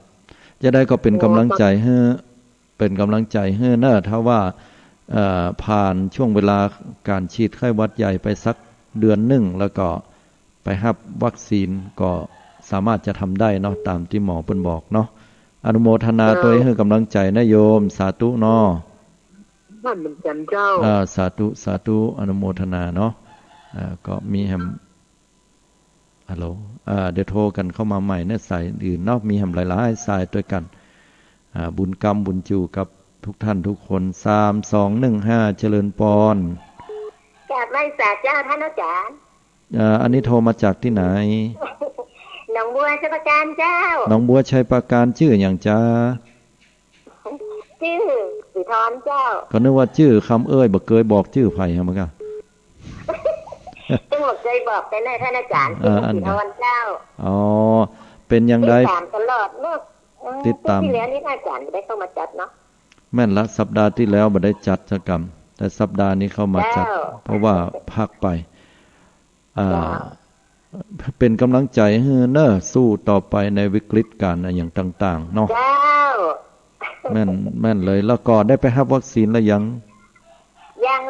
จะได้ก็เป็นกำลังใจให้เนอะถ้าว่าผ่านช่วงเวลาการฉีดไข้หวัดใหญ่ไปสักเดือนหนึ่งแล้วก็ไปรับวัคซีนก็สามารถจะทำได้เนาะตามที่หมอเพิ่นบอกเนาะอนุโมทนาตัวให้กำลังใจนะโยมสาธุเนาะท่านเหมือนกันเจ้าสาธุอนุโมทนาเนาะก็มีแฮมฮัลโหลเดี๋ยวโทรกันเข้ามาใหม่เนี่ยสายอื่นเนาะมีแฮมหลายๆสายด้วยกันบุญกรรมบุญจูกับทุกท่านทุกคน3 2 1 5เจริญปรจากไร่สาเจ้าท่านอาจารย์อันนี้โทรมาจากที่ไหนหนองบัวชัยประการเจ้าหนองบัวชัยประการชื่ออย่างจ้าชื่อสุธรเจ้าก็นึกว่าชื่อคำเอ้ยบ่เคยบอกชื่อไผฮะมั้งกะตึงบ่เคยบอกแต่ท่านอาจารย์ชื่อสุธรเจ้าเป็นยังไงตามตลอดเมื่อติดตามที่แล้วนี่อาจารย์ได้เข้ามาจัดเนาะแม่นละสัปดาห์ที่แล้วบ่ได้จัดกิจกรรม แต่สัปดาห์นี้เข้ามาจัดเพราะว่าพักไปเป็นกำลังใจให้เนอะสู้ต่อไปในวิกฤตการณ์อย่างต่างๆเนาะแม่นเลยแล้วก็ได้ไปรับวัคซีนแล้วยัง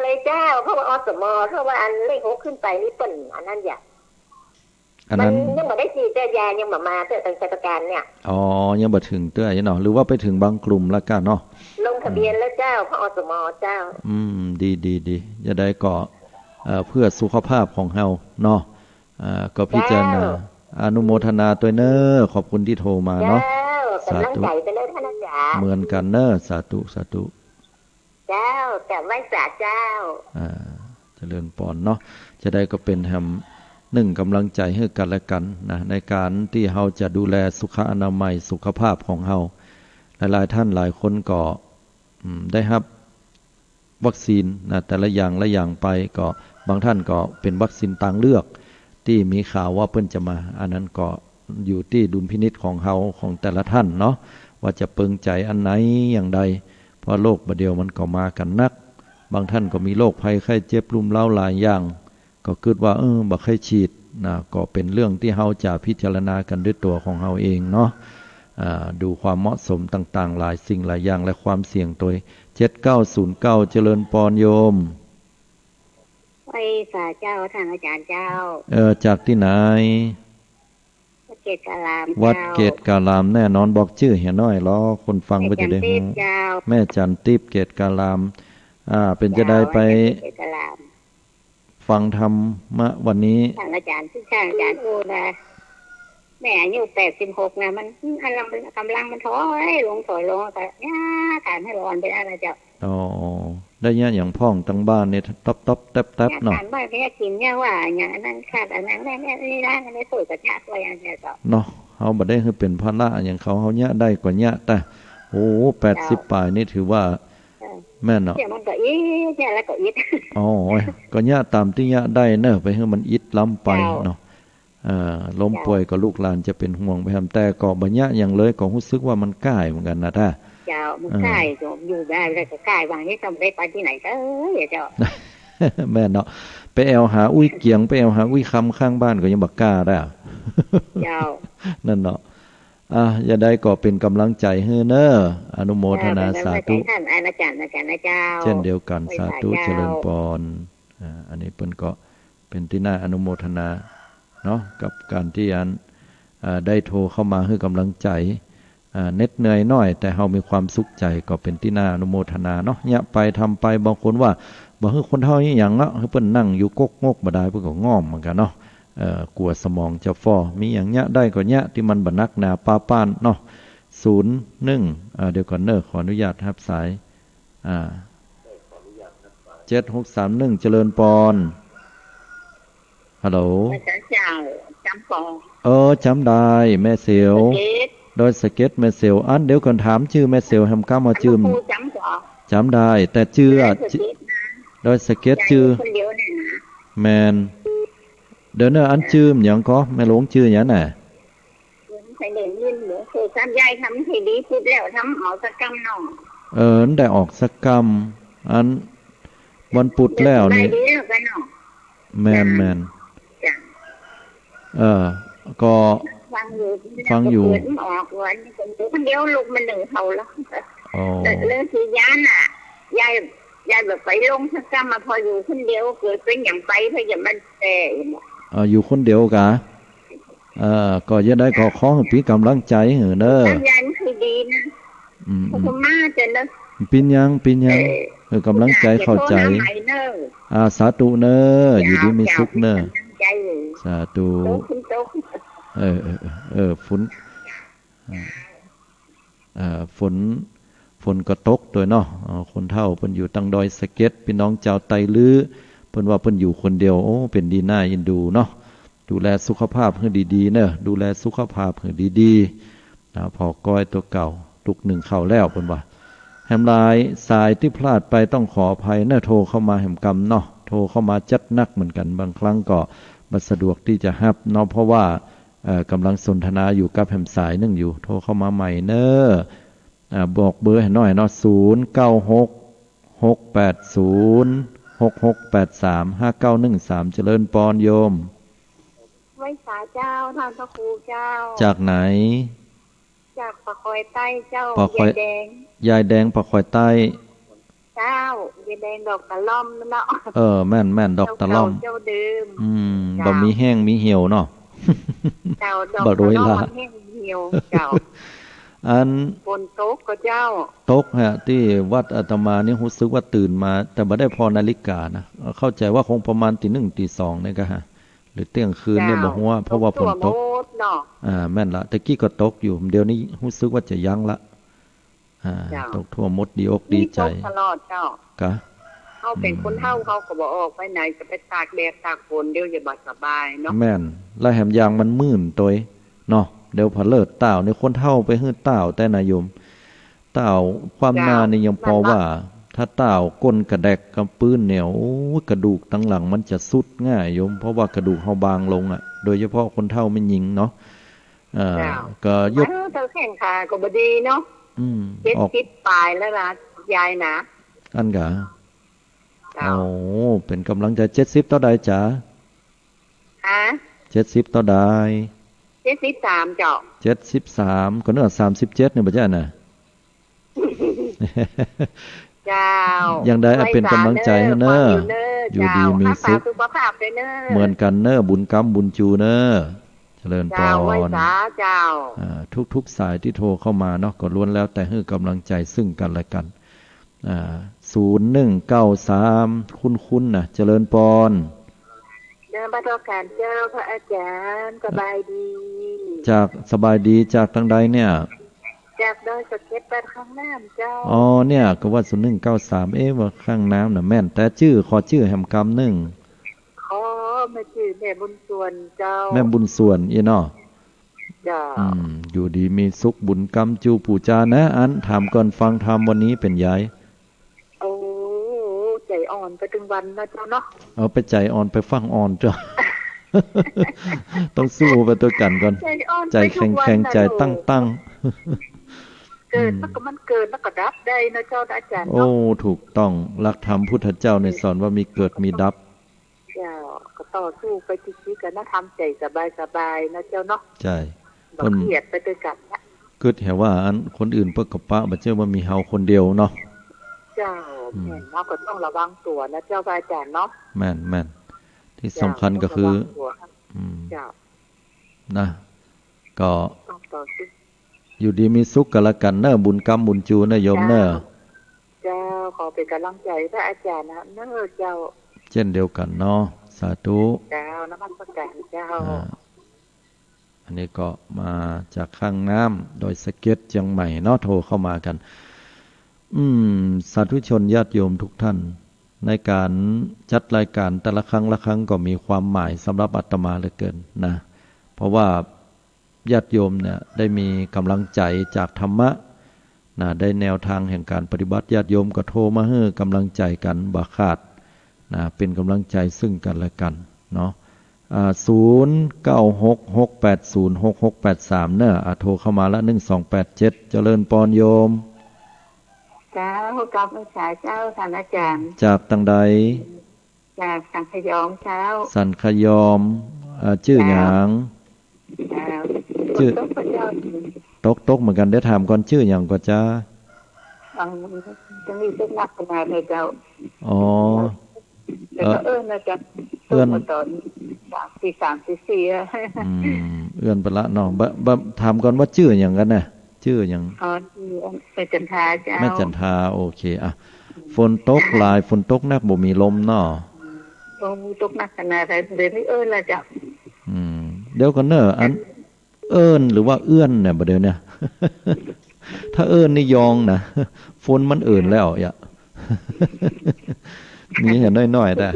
เลยเจ้าเพราะว่าอสมเพราะว่าอันเลข6ขึ้นไปนี่เปิ้นอันนั้นอย่างมันยังไม่ได้ฉีดแต่ยายังมาเตื้อตั้งแต่ประการเนี่ยอ๋อยังบ่ถึงเตื้อเนาะหรือว่าไปถึงบางกลุ่มแล้วกันเนาะลงทะเบียนแล้วเจ้าเพราะอสมเจ้าดีจะได้ก็เพื่อสุขภาพของเฮาเนาะก็พิจารณาอนุโมทนาตัวเนอขอบคุณที่โทรมาเนาะสาธุไปเลยท่านอาจารย์เหมือนกันเนอสาธุเจ้าแต่ไม่สาเจ้าเจริญพรเนาะจะได้ก็เป็นแฮมหนึ่งกำลังใจให้กันและกันนะในการที่เฮาจะดูแลสุขอนามัยสุขภาพของเฮาหลายๆท่านหลายคนก็ได้รับวัคซีนนะแต่ละอย่างไปก็บางท่านก็เป็นวัคซีนต่างเลือกที่มีข่าวว่าเพิ่นจะมาอันนั้นก็อยู่ที่ดุลพินิจของเฮาของแต่ละท่านเนาะว่าจะเปิงใจอันไหนอย่างใดเพราะโรคประเดียวมันก็มากันนักบางท่านก็มีโรคภัยไข้เจ็บรุมเร้าหลายอย่างก็คิดว่าบ่เคยฉีดนะก็เป็นเรื่องที่เฮาจะพิจารณากันด้วยตัวของเฮาเองเนาะดูความเหมาะสมต่างๆหลายสิ่งหลายอย่างและความเสี่ยงตัว7909เจริญปรโยมไปสาเจ้าทางอาจารย์เจ้าจากที่ไหนวัดเกตการาม วัดเกตการามแน่นอนบอกชื่อเหี่ยน้อยล้อคนฟังก็จะได้รู้แม่จันทิพย์เกตการามเป็นจะได้ไปฟังธรรมะวันนี้ทางอาจารย์ที่ข้างอาจารย์อูนะแม่อายุ86นะมันกำลังมันถอยลงก็การให้ร้อนไปอะไรเจ้าได้เนี่ยอย่างพ่องตั้งบ้านเนี่ยต๊อบแต๊บเนาะการบ้านแค่กินเนี่ยว่าอย่างนั้นขาดอันนั้นนี่ได้อันนี้สวยกว่าเนี่ยสวยอันเดียวเจ้าเนาะเฮาบ่ได้คือเป็นภาระอย่างเขาเฮาเนี่ยได้กว่าเนี่ยแต่โอ้80ปลายนี่ถือว่าแม่นเนาะมันก็อีเนี่ยแล้วก็อีก็เนี่ยตามที่เนี่ยได้เนอะไปให้มันอิดล้ำไปเนาะล้มป่วยก็ลูกหลานจะเป็นห่วงไปทำแต่ก็บ่เนี่ยอย่างเลยก็รู้สึกว่ามันใกล้เหมือนกันนะถ้าเจ้ามันใกล้อยู่ได้แล้วก็ใกล้บางทีต้องได้ไปที่ไหนก็เจ้าแม่เนาะไปแอวหาอุ้ยเกียงไปแอวหาอุ้ยคำข้างบ้านก็ยังบ่กล้าได้เจ้านั่นเนาะอย่าได้ก็เป็นกำลังใจให้เนออนุโมทนาสาธุท่านอาจารย์เจ้าเช่นเดียวกันสาธุเจริญพรอันนี้เพิ่นก็เป็นที่น่าอนุโมทนาเนาะกับการที่ได้โทรเข้ามาให้กำลังใจเน็ดเหนื่อยน้อยแต่เฮามีความสุขใจก็เป็นที่น่าอนุโมทนาเนาะเนี่ยไปทำไปบางคนว่าบ่คือคนเฮาอีหยังเนาะคือเพิ่นนั่งอยู่กกงกบ่ได้เพิ่นก็ง้อมเหมือนกันเนาะกลัวสมองจะฟ้อมีหยังเนี่ยได้ก็เนี่ยที่มันบ่นักหนาป้าป้านเนาะ01เดี๋ยวก่อนเด้อขออนุญาตรับสาย7631เจริญปรฮัลโหลจำปองจำได้แม่เสียวโดยสเก็ตแม่เสียวเดี๋ยวก่อนถามชื่อแม่เสียวทำก้ามาชื่อจำได้แต่ชื่อโดยสเก็ตชื่อแมนเดี๋ยวเนออันชื่ออย่างก็แม่หลงชื่ออย่างน่ะไปเดินยื่นหมูคือการยายทำให้ดีพูดแล้วทำออกสักกรรมน้องได้ออกสักกรรมอันวันพุธแล้วนี่แมนก็ฟังอยู่ออกวันคนเดียวลูกมันหนึ่งเขาแล้วเรื่องที่ย้านยายแบบไปลงสักกรรมมาพออยู่คนเดียวเกิดเป็นอย่างไปเพราะอย่างมันอยู่คนเดียวกะก็จะได้ขอให้พี่กำลังใจเหรอเนอะยายคือดีนะผมมาจะเนอะปินยังกำลังใจเข้าใจสาธุเนอะอยู่ดีมีสุขเนอะสาธุฝนก็ตกตัวเนาะคนเฒ่าเพิ่นอยู่ตั้งดอยสะเก็ดพี่น้องชาวไตลือเพิ่นว่าเพิ่นอยู่คนเดียวเป็นดีน่ายินดูเนาะดูแลสุขภาพให้ดีๆเนอะดูแลสุขภาพให้ดีๆพอก้อยตัวเก่าตุกหนึ่งเข้าแล้วเพิ่นว่าแหมลายสายที่พลาดไปต้องขออภัยเนอะโทรเข้ามาแหมกรรมเนาะโทรเข้ามาจัดนักเหมือนกันบางครั้งก็บ่สะดวกที่จะรับเนาะเพราะว่ากำลังสนทนาอยู่กับแหมสายนึงอยู่โทรเข้ามาใหม่เนอะบอกเบอร์ให้หน่อยเนาะ096669 068066835913เจริญปอนโยมไว้สาเจ้าท่านพระครูเจ้าจากไหนจากปะคอยใต้เจ้าปะคอยแดงยายแดงปะคอยใต้เจ้ายายแดงดอกตะล่อมนั่นเนาะแม่นดอกตะล่อมเจ้าเดิมบ่มีแห้งมีเหี่ยวเนาะเจ้าดอกตะล่อมแห้งเหี่ยวเจ้าอันฝนตกก็เจ้าตกฮะที่วัดอาตมานี่รู้สึกว่าตื่นมาแต่บ่ได้พอนาฬิกานะเข้าใจว่าคงประมาณตี 1 ตี 2นี่ก็ฮะหรือเที่ยงคืนเนี่ยบ่ฮู้ว่าเพราะว่าฝนตกแม่นละตะกี้ก็ตกอยู่เดี๋ยวนี้รู้สึกว่าจะยั้งละตกทั่วหมดดีอกดีใจตลอดเจ้ากะเฮาเป็นคนเฒ่าเขาก็บ่ออกไปไหนจะไปตากแดดตากฝนเดี๋ยวจะบ่สบายเนาะแม่นแล้วแหมยางมันมื่นตยเนาะเดี๋ยวพอเลิศต้าวนี่คนเฒ่าไปฮื้อต้าวแต่นายโยมต้าวความนานี่ยังพอว่าถ้าต้าวก้นกระแดกกับปื้นเหนียวกระดูกทั้งหลังมันจะสุดง่ายโยมเพราะว่ากระดูกเฮาบางลงโดยเฉพาะคนเฒ่าไม่หญิงเนาะก็ยกเธอแข่งขาก็บ่ดีเนาะ70ปลายแล้วล่ะยายนะอันกะเป็นกำลังใจ70เท่าใดจ๋าฮะ70เท่าใด73เจ้า73ก็เนื้อ37นี่บ่จ๊ะน่ะเจ้ายังได้เป็นกำลังใจให้เน้ออยู่ดีมีสุขเหมือนกันเน้อบุญกรรมบุญจูเน้อเจริญพรทุกสายที่โทรเข้ามาเนาะก็ล้วนแล้วแต่ให้กำลังใจซึ่งกันและกัน0193คุ้นๆนะเจริญพรเดินประการเจ้าพระอาจารย์สบายดีจากสบายดีจากทางใดเนี่ยจากดอยสะเก็ดไปข้างน้ำเจ้าเนี่ยก็ว่า0193ว่าข้างน้ำน่ะแม่นแต่ขอชื่อแห่มกำ1มาชื่อแม่บุญส่วนเจ้าแม่บุญส่วนอีเนาะจ้าอยู่ดีมีสุขบุญกรรมจูปู่จานะอันถามก่อนฟังธรรมวันนี้เป็นยายใจอ่อนไปถึงวันนะเจ้าเนาะเอาไปใจอ่อนไปฟังอ่อนเจ้า ต้องสู้ไปตัวกันก่อนใจแข็งใจตั้งเกิดมันเกิดแล้วก็ดับได้นะเจ้าอาจารย์ถูกต้องหลักธรรมพุทธเจ้าในสอนว่ามีเกิดมีดับก็ต่อสู้ไปชิๆกันนะทำใจสบายๆนะเจ้าเนาะใช่บ่เครียดไปด้วยกันนะเกิดแห่ว่าอันคนอื่นเปิ้นก็ปะบ่เจ้าว่ามีเฮาคนเดียวเนาะเจ้าแม่นเนาะก็ต้องระวังตัวนะเจ้าอาจารย์เนาะแม่นที่สำคัญก็คือเจ้านะก็อยู่ดีมีสุขกันละกันเน้อบุญกรรมบุญจูเน้อโยมเน้อเจ้าขอเป็นกำลังใจพระอาจารย์นะเน้อเจ้าเช่นเดียวกันเนาะสาธุเจ้านมัสการเจ้าอันนี้ก็มาจากข้างน้ำโดยสเก็ตเชียงใหม่เนาะโทรเข้ามากันสาธุชนญาติโยมทุกท่านในการจัดรายการแต่ละครั้งก็มีความหมายสำหรับอาตมาเหลือเกินนะเพราะว่าญาติโยมเนี่ยได้มีกำลังใจจากธรรมะนะได้แนวทางแห่งการปฏิบัติญาติโยมก็โทรมาให้กำลังใจกันบ่ขาดนะเป็นกำลังใจซึ่งกันและกันเนาะ0966806683เนี่ยโทรเข้ามาละ1287เจริญปอนโยมเจ้ากับพระเจ้าท่านอาจารย์จากทางใดจากสันขยอมเจ้าสันขยอมชื่อหยังชื่อตกเหมือนกันได้ถามก่อนชื่อหยังก็จ้าจะมีเป็นนักขนาดเลยเจ้านะจ๊ะตอน3-4เอื้อนไปละเนาะถามก่อนว่าชื่อหยังกันน่ะชื่อหยังแม่จันทาเจ้าแม่จันทาโอเคฝนตกหลายฝนตกนักบ่มีลมเนาะตกนักขนาดไหนเดี๋ยวนี้ละจ้ะเดี๋ยวก่อนเน้ออันเอิ้นหรือว่าเอื้อนเนี่ยบ่เดี๋ยวเนี่ยถ้าเอิ้นนี่ยองนะฝนมันเอิ้นแล้วอย่ามีเห็นน้อยๆได้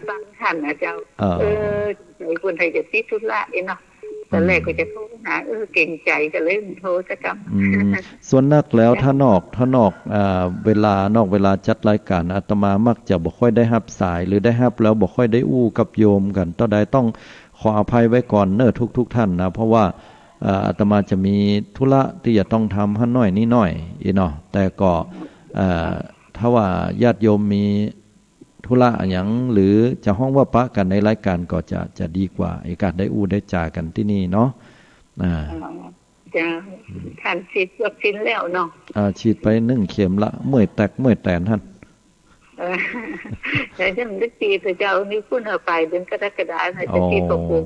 ฟังทันนะเจ้าไอ้คนไทยจะติดธุระเนาะตอนแรกก็จะโทรหาเก่งใจก็เลยโทรซะครับส่วนนักแล้วถ้านอกเวลาจัดรายการอาตมามักจะบ่ค่อยได้รับสายหรือได้รับแล้วบ่ค่อยได้อู้กับโยมกันตอนใดต้องขออภัยไว้ก่อนเน้อทุกท่านนะเพราะว่าอาตมาจะมีธุระที่จะต้องทำหั่นน้อยนี่น้อยอีเนาะแต่ก็ ถ้าว่าญาติโยมมีธุระอย่างหรือจะห้องว่าปะกันในรายการก็จะดีกว่าไอ้การได้อู้ได้จ่ากันที่นี่เนาะจะท่านฉีดวัคซีนแล้วเนาะฉีดไป1 เข็มละเมื่อยแตกเมื่อยแตนท่านแต่ฉันได้ตีแต่เจ้านี่พูดเอาไปเดือนกรกฎาคมจะตีตกปวด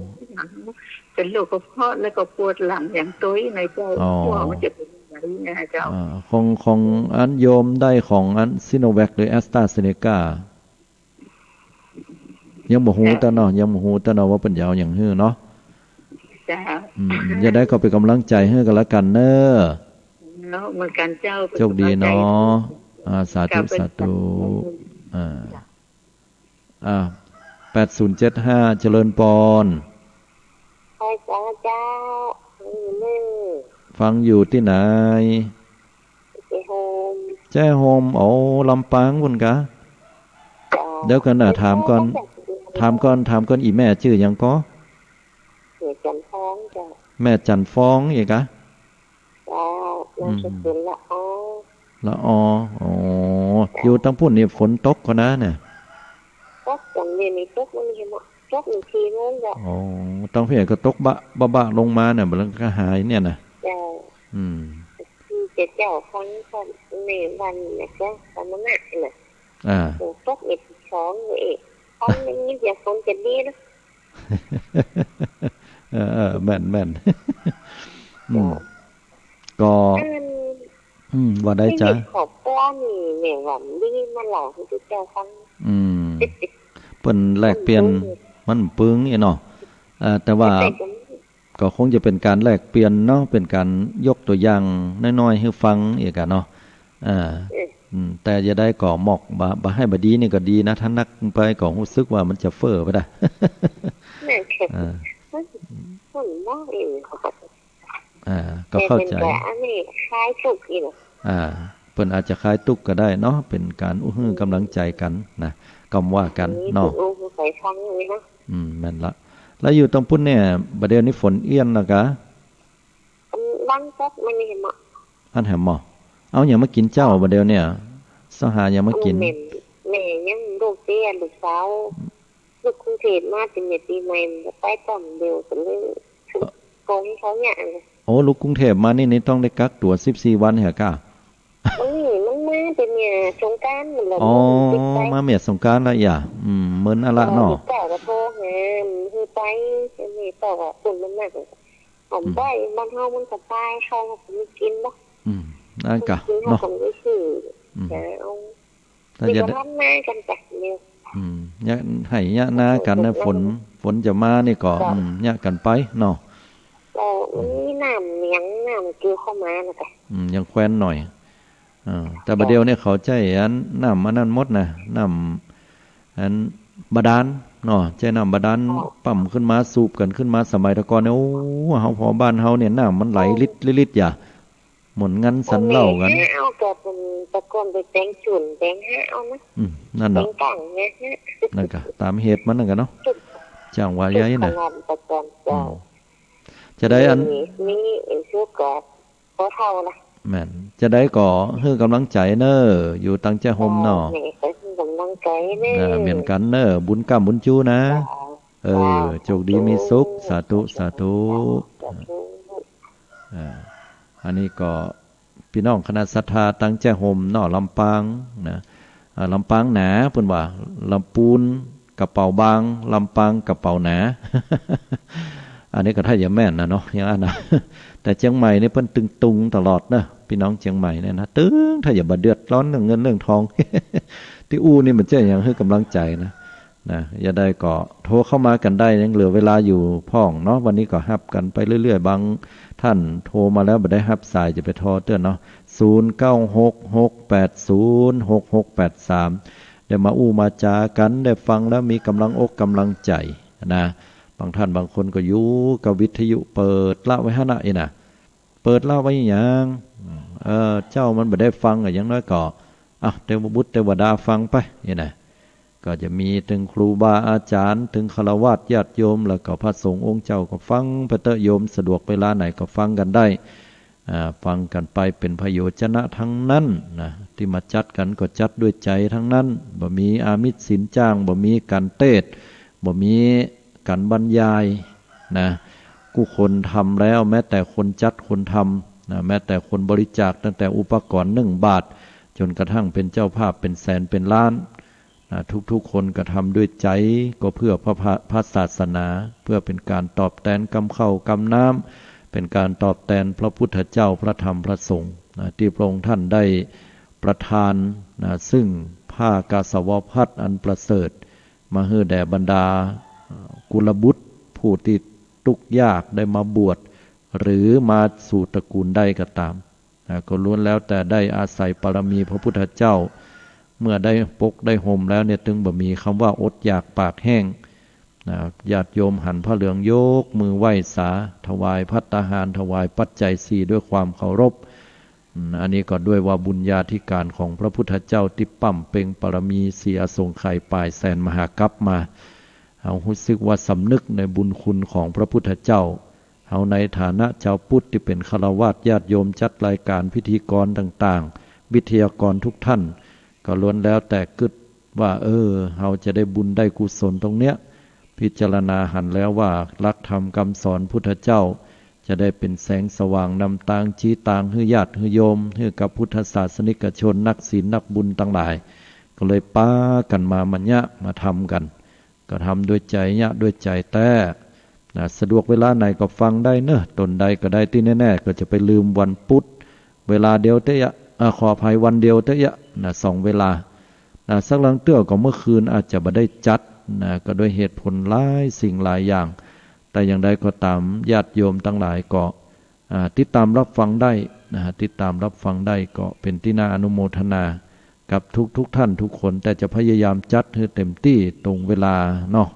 เป็นโรคกระเพาะแล้วก็ปวดหลังอย่างตุ้ยในเจ้าพวกมันจะเป็นอย่างนี้นะเจ้าของอันโยมได้ของอันซิโนแวคหรือแอสตราเซเนกายังบ่ฮู้ตะเนาะยังบ่ฮู้ตะเนาะว่าเป็นยาวอย่างฮื้อเนาะจ้าอย่าได้ก็เป็นกำลังใจให้กันละกันเน้อเนาะเหมือนกันเจ้าโชคดีเนาะสาธุสาธุ8075เจริญปอนไปเจ้าฟังอยู่ที่ไหนแจ้โฮมโอ้ลำปางพุ่นกะเดี๋ยวกันถามก่อนอีแม่ชื่อหยังก็แม่จันฟ้องจ้ะแม่จันฟ้องอีกะจ้านามสกุลละออ๋ออยู่ตั้งพุ่นนี่ฝนตกก็นะเนี่ยตกจังนี่ตกมันเห็นบ่ตก1 ทีนึงจ้ะอ๋อตั้งเพิ่นก็ตกบะลงมาเนี่ยมันก็หายเนี่ยน่ะจ้ะเจ้าฟังคนในวันเนี่ยจ้ะตอนนั้นน่ะตกอีก2นี่ฟังนี่อย่าฝนจะดีนะแม่นก็ว่าได้จ้ะขอบป้อนนี่แม่หวังดีมาหลอกให้เจ้าฟังเพิ่นแลกเปลี่ยนมันปึ้งอีเนาะแต่ว่าก็คงจะเป็นการแลกเปลี่ยนเนาะเป็นการยกตัวอย่างน้อยๆให้ฟังอีกอ่ะเนาะแต่จะได้ก่อหมอกบ่ให้บ่ดีนี่ก็ดีนะถ้านักไปก็รู้สึกว่ามันจะเฟ้อไปได้แม่แค่คนมองเองก็เข้าใจแต่อันนี้คล้ายตุกอีกเพิ่นอาจจะคล้ายตุกก็ได้เนาะเป็นการอื้อฮือกำลังใจกันนะกำว่ากันเนาะใส่ฟังเลยนะแม่นละแล้วอยู่ตรงพุ่นเนี่ยบัดเดี๋ยวนี้ฝนเอี้ยนล่ะกะบังซักมันเห็นบ่อันแหมบ่เอาหยังมากินเจ้าบัดเดี๋ยวเนี่ยสหาหยังมากินแม่ยังลูกเตี้ยลูกสาวลูกกรุงเทพมาเป็นปีใหม่ไปต้อมเดียวกันเลยกงเขาเนี่ยโอ้ลูกกรุงเทพมานี่ต้องได้กักตัว14 วันเหรอกะมันมาเป็นเนี่ยสงกรานต์นั่นแหละมาเมียสงกรานต์ละอย่าเหมือนอะละเนาะก็โทรหาคือไปนี่ต่อคนมันน่ะผมไปบ้านเฮามันก็ตายเขาก็มีกินบ่นั่นกะเนาะถ้าจะทำนากันจักเนี่ยยะให้ยะนากันนะฝนจะมานี่ก็ยะกันไปเนาะนี่น้ำยังน้ำเกี่ยวเข้ามานะจ๊ะยังแคว้นหน่อยแต่บัดเดียวเนี่ยเขาใจอันน้ำอันนั้นหมดนะน้ำอันบาดาลเนาะใจน้ำบาดาลปั่มขึ้นมาสูบกันขึ้นมาสมัยตะกอนเนี่ยโอ้เฮาพอบ้านเฮาเนี่ยน้ำมันไหลลิดอย่าหมุนงั้นสันเล่ากันเอาเกิดเป็นตะกอนไปแตงจุ่นแตงห้าเอานะนั่นเนาะนั่นก็ตามเหตุมันนั่นกันเนาะจ้างว่าใหญ่น่ะจะได้อันนี้ชื่อเกิดพอเท่านะแม่นจะได้ก่อฮื้อกำลังใจเน้ออยู่ตั้งใจห่มเนาะกำลังใจเน้อเหมือนกันเน้อบุญกรรมบุญจูนะโชคดีมีสุขสาธุสาธุอันนี้ก็พี่น้องคณะศรัทธาตั้งใจห่มเนาะลำปางนะลำปางหนาเพิ่นว่าลำปูนกระเป๋าบางลำปางกระเป๋าหนาอันนี้ก็ถ้าอย่าแม่นนะเนาะอย่างนั้นนะแต่เชียงใหม่นี่เพิ่นตึงตุงตลอดนะพี่น้องเชียงใหม่เนี่ยนะตึงถ้าอย่าบ่เดือดร้อนเรื่องเงินเรื่องทองที่อู้นี่มันจะอย่างให้กำลังใจนะอย่าได้ก็โทรเข้ามากันได้ยังเหลือเวลาอยู่พ่องเนาะวันนี้ก็ฮับกันไปเรื่อยๆบางท่านโทรมาแล้วบ่ได้ฮับสายจะไปโทรเตือนเนาะ0966806683ได้มาอู้มาจากันได้ฟังแล้วมีกำลังอกกำลังใจนะบางท่านบางคนก็อยู่กับวิทยุเปิดละไว้หั่นน่ะอีน่ะเปิดละไว้หยังเจ้ามันบ่ได้ฟังก็อย่างน้อยก็เทวบุตรเทวดาฟังไปนี่น่ะก็จะมีถึงครูบาอาจารย์ถึงฆราวาสญาติโยมแล้วก็พระสงฆ์องค์เจ้าก็ฟังไปเถอะโยมสะดวกเวลาไหนก็ฟังกันได้ฟังกันไปเป็นประโยชน์นะทั้งนั้นนะที่ ที่มาจัดกันก็จัดด้วยใจทั้งนั้นบ่มีอามิสสินจ้างบ่มีการเทศน์บ่มีการบรรยายนะผู้คนทำแล้วแม้แต่คนจัดคนทำนะแม้แต่คนบริจาคตั้งแต่อุปกรณ์1 บาทจนกระทั่งเป็นเจ้าภาพเป็นแสนเป็นล้านนะทุกๆคนกระทำด้วยใจก็เพื่อพระศาสนาเพื่อเป็นการตอบแทนกรรมข้าวกรรมน้ำเป็นการตอบแทนพระพุทธเจ้าพระธรรมพระสงฆ์นะที่พระองค์ท่านได้ประทานนะซึ่งผ้ากาสาวพัสอันประเสริฐมาให้แด่บรรดากุลบุตรผู้ที่ทุกข์ยากได้มาบวชหรือมาสู่ตระกูลใดก็ตามนะก็ล้วนแล้วแต่ได้อาศัยบารมีพระพุทธเจ้าเมื่อได้ปกได้ห่มแล้วเนี่ยถึงบ่มีคำว่าอดอยากปากแห้งนะญาติโยมหันพระเหลืองยกมือไหว้สาถวายภัตตาหารถวายปัจจัย4ด้วยความเคารพอันนี้ก็ด้วยว่าบุญญาธิการของพระพุทธเจ้าที่ปั้มเป่งปรมี4อสงไขยปลายแสนมหากัปมาเอารู้สึกว่าสำนึกในบุญคุณของพระพุทธเจ้าเอาในฐานะชาวพุทธที่เป็นฆราวาสญาติโยมจัดรายการพิธีกรต่างๆวิทยากรทุกท่านก็ล้วนแล้วแต่กึศว่าเราจะได้บุญได้กุศลตรงเนี้ยพิจารณาหันแล้วว่าหลักธรรมคำสอนพุทธเจ้าจะได้เป็นแสงสว่างนำทางชี้ทางให้ญาติให้โยมให้กับพุทธศาสนิกชนนักศีลนักบุญทั้งหลายก็เลยป้ากันมามัญญะมาทำกันก็ทำด้วยใจญะด้วยใจแต่สะดวกเวลาไหนก็ฟังได้เนอะตนใดก็ได้ที่แน่ๆก็จะไปลืมวันพุธเวลาเดียวเตะขออภัยวันเดียวเตะ2 เวลาสักลังเตื้อก็เมื่อคืนอาจจะบ่ได้จัดก็โดยเหตุผลหลายสิ่งหลายอย่างแต่อย่างใดก็ตามญาติโยมทั้งหลายก็ติดตามรับฟังได้ติดตามรับฟังได้ก็เป็นที่น่าอนุโมทนากับทุกท่านทุกคนแต่จะพยายามจัดให้เต็มที่ตรงเวลาเนาะ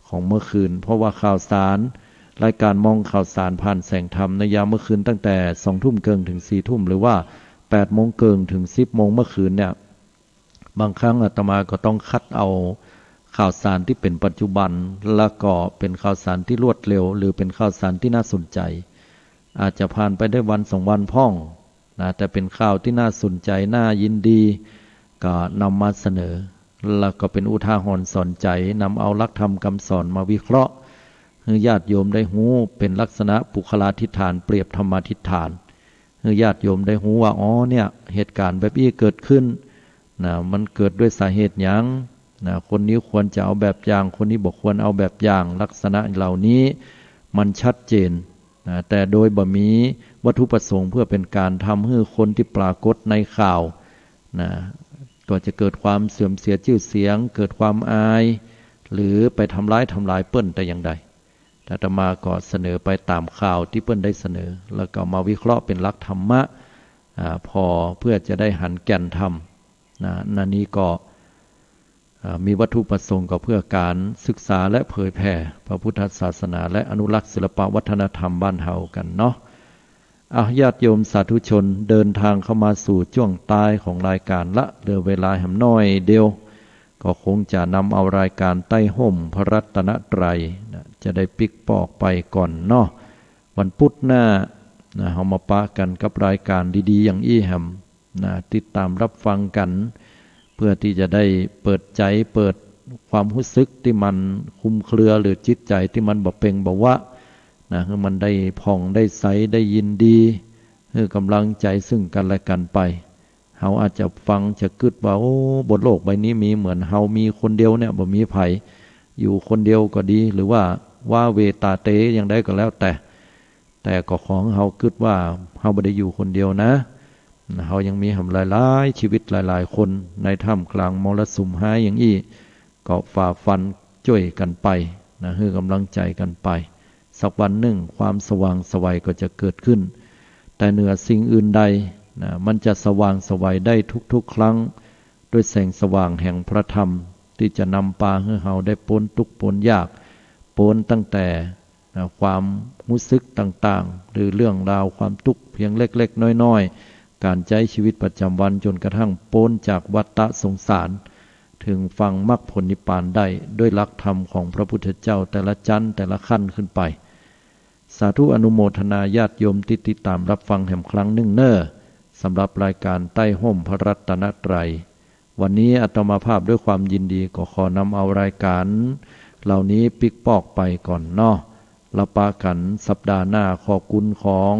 ของเมื่อคืนเพราะว่าข่าวสารรายการมองข่าวสารผ่านแสงธรรมในยามเมื่อคืนตั้งแต่20:00 นถึง4:00 นหรือว่า8:00 นถึง10:00 นเมื่อคืนเนี่ยบางครั้งอาตมาก็ต้องคัดเอาข่าวสารที่เป็นปัจจุบันแล้วก็เป็นข่าวสารที่รวดเร็วหรือเป็นข่าวสารที่น่าสนใจอาจจะผ่านไปได้วัน2 วันพ่องแต่เป็นข่าวที่น่าสนใจน่ายินดีก็นำมาเสนอแล้วก็เป็นอุทาหรณ์สอนใจนำเอาหลักธรรมคำสอนมาวิเคราะห์ให้ญาติโยมได้หูเป็นลักษณะปุคลาธิฐานเปรียบธรรมาธิฐานให้ญาติโยมได้หูว่าเนี่ยเหตุการณ์แบบนี้เกิดขึ้นมันเกิดด้วยสาเหตุหยังคนนี้ควรจะเอาแบบอย่างคนนี้บอกควรเอาแบบอย่างลักษณะเหล่านี้มันชัดเจนแต่โดยบ่มีวัตถุประสงค์เพื่อเป็นการทำให้คนที่ปรากฏในข่าวก็จะเกิดความเสื่อมเสียชื่อเสียงเกิดความอายหรือไปทำร้ายเปิ้นแต่อย่างใดอาตมาก็เสนอไปตามข่าวที่เปิ้นได้เสนอแล้วก็มาวิเคราะห์เป็นหลักธรรมะพอเพื่อจะได้หันแก่นธรรมนั่นนี้ก็มีวัตถุประสงค์ก็เพื่อการศึกษาและเผยแผ่พระพุทธศาสนาและอนุรักษ์ศิลปวัฒนธรรมบ้านเฮากันเนาะญาติโยมสาธุชนเดินทางเข้ามาสู่ช่วงท้ายของรายการละเหลือเวลาแหมน้อยเดียวก็คงจะนำเอารายการใต้ห่มพระรัตนตรัยจะได้ปิกปอกไปก่อนเนาะวันพุธหน้าเฮามาปะกันกับรายการดีๆอย่างอี้แหมติดตามรับฟังกันเพื่อที่จะได้เปิดใจเปิดความรู้สึกที่มันคุมเครือหรือจิตใจที่มันบ่เป่งบ่วะให้มันได้ผ่องได้ใสได้ยินดีให้กำลังใจซึ่งกันและกันไปเฮาอาจจะฟังจะกึดว่าบนโลกใบนี้มีเหมือนเฮามีคนเดียวเนี่ยบ่มีไผอยู่คนเดียวก็ดีหรือว่าเวตาเตอย่างใดก็แล้วแต่ก็ของเฮากึดว่าเฮาบ่ได้อยู่คนเดียวนะเฮายังมีหลายๆชีวิตหลายๆคนในท่ามกลางมรสุมหายอย่างอี้ก็ฝ่าฟันช่วยกันไปให้กำลังใจกันไปสักวันหนึ่งความสว่างไสวก็จะเกิดขึ้นแต่เหนือสิ่งอื่นใดมันจะสว่างไสวได้ทุกๆครั้งด้วยแสงสว่างแห่งพระธรรมที่จะนำพาให้เฮาได้พ้นทุกข์พ้นยากพ้นตั้งแต่ความรู้สึกต่างๆหรือเรื่องราวความทุกข์เพียงเล็กๆน้อยๆการใช้ชีวิตประจำวันจนกระทั่งพ้นจากวัฏสงสารถึงฟังมรรคผลนิพพานได้ด้วยหลักธรรมของพระพุทธเจ้าแต่ละชั้นแต่ละขั้นขึ้นไปสาธุอนุโมทนาญาติโยมติดตามรับฟังแห่งครั้งหนึ่งเน้อ สำหรับรายการใต้ห่มพระรัตนตรัยวันนี้อาตมาภาพด้วยความยินดีก็ขอนำเอารายการเหล่านี้ปิกปอกไปก่อนเนาะละปากันสัปดาห์หน้าขอกุณของ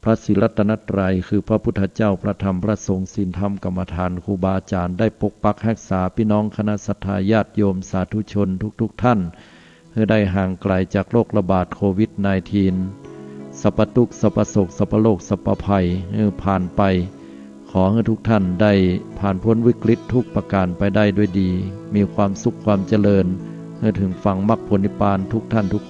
พระศรีรัตนตรัยคือพระพุทธเจ้าพระธรรมพระสงฆ์ศีลธรรมกรรมฐานครูบาอาจารย์ได้ปกปักรักษาพี่น้องคณะศรัทธาญาติโยมสาธุชนทุกท่านให้ได้ห่างไกลจากโรคระบาดโควิด -19 สัพพทุกข์สัพพโศกสัพพโลกสัพพภัยผ่านไปขอให้ทุกท่านได้ผ่านพ้นวิกฤตทุกประการไปได้ด้วยดีมีความสุขความเจริญให้ถึงฝั่งมรรคผลนิพพานทุกท่านทุก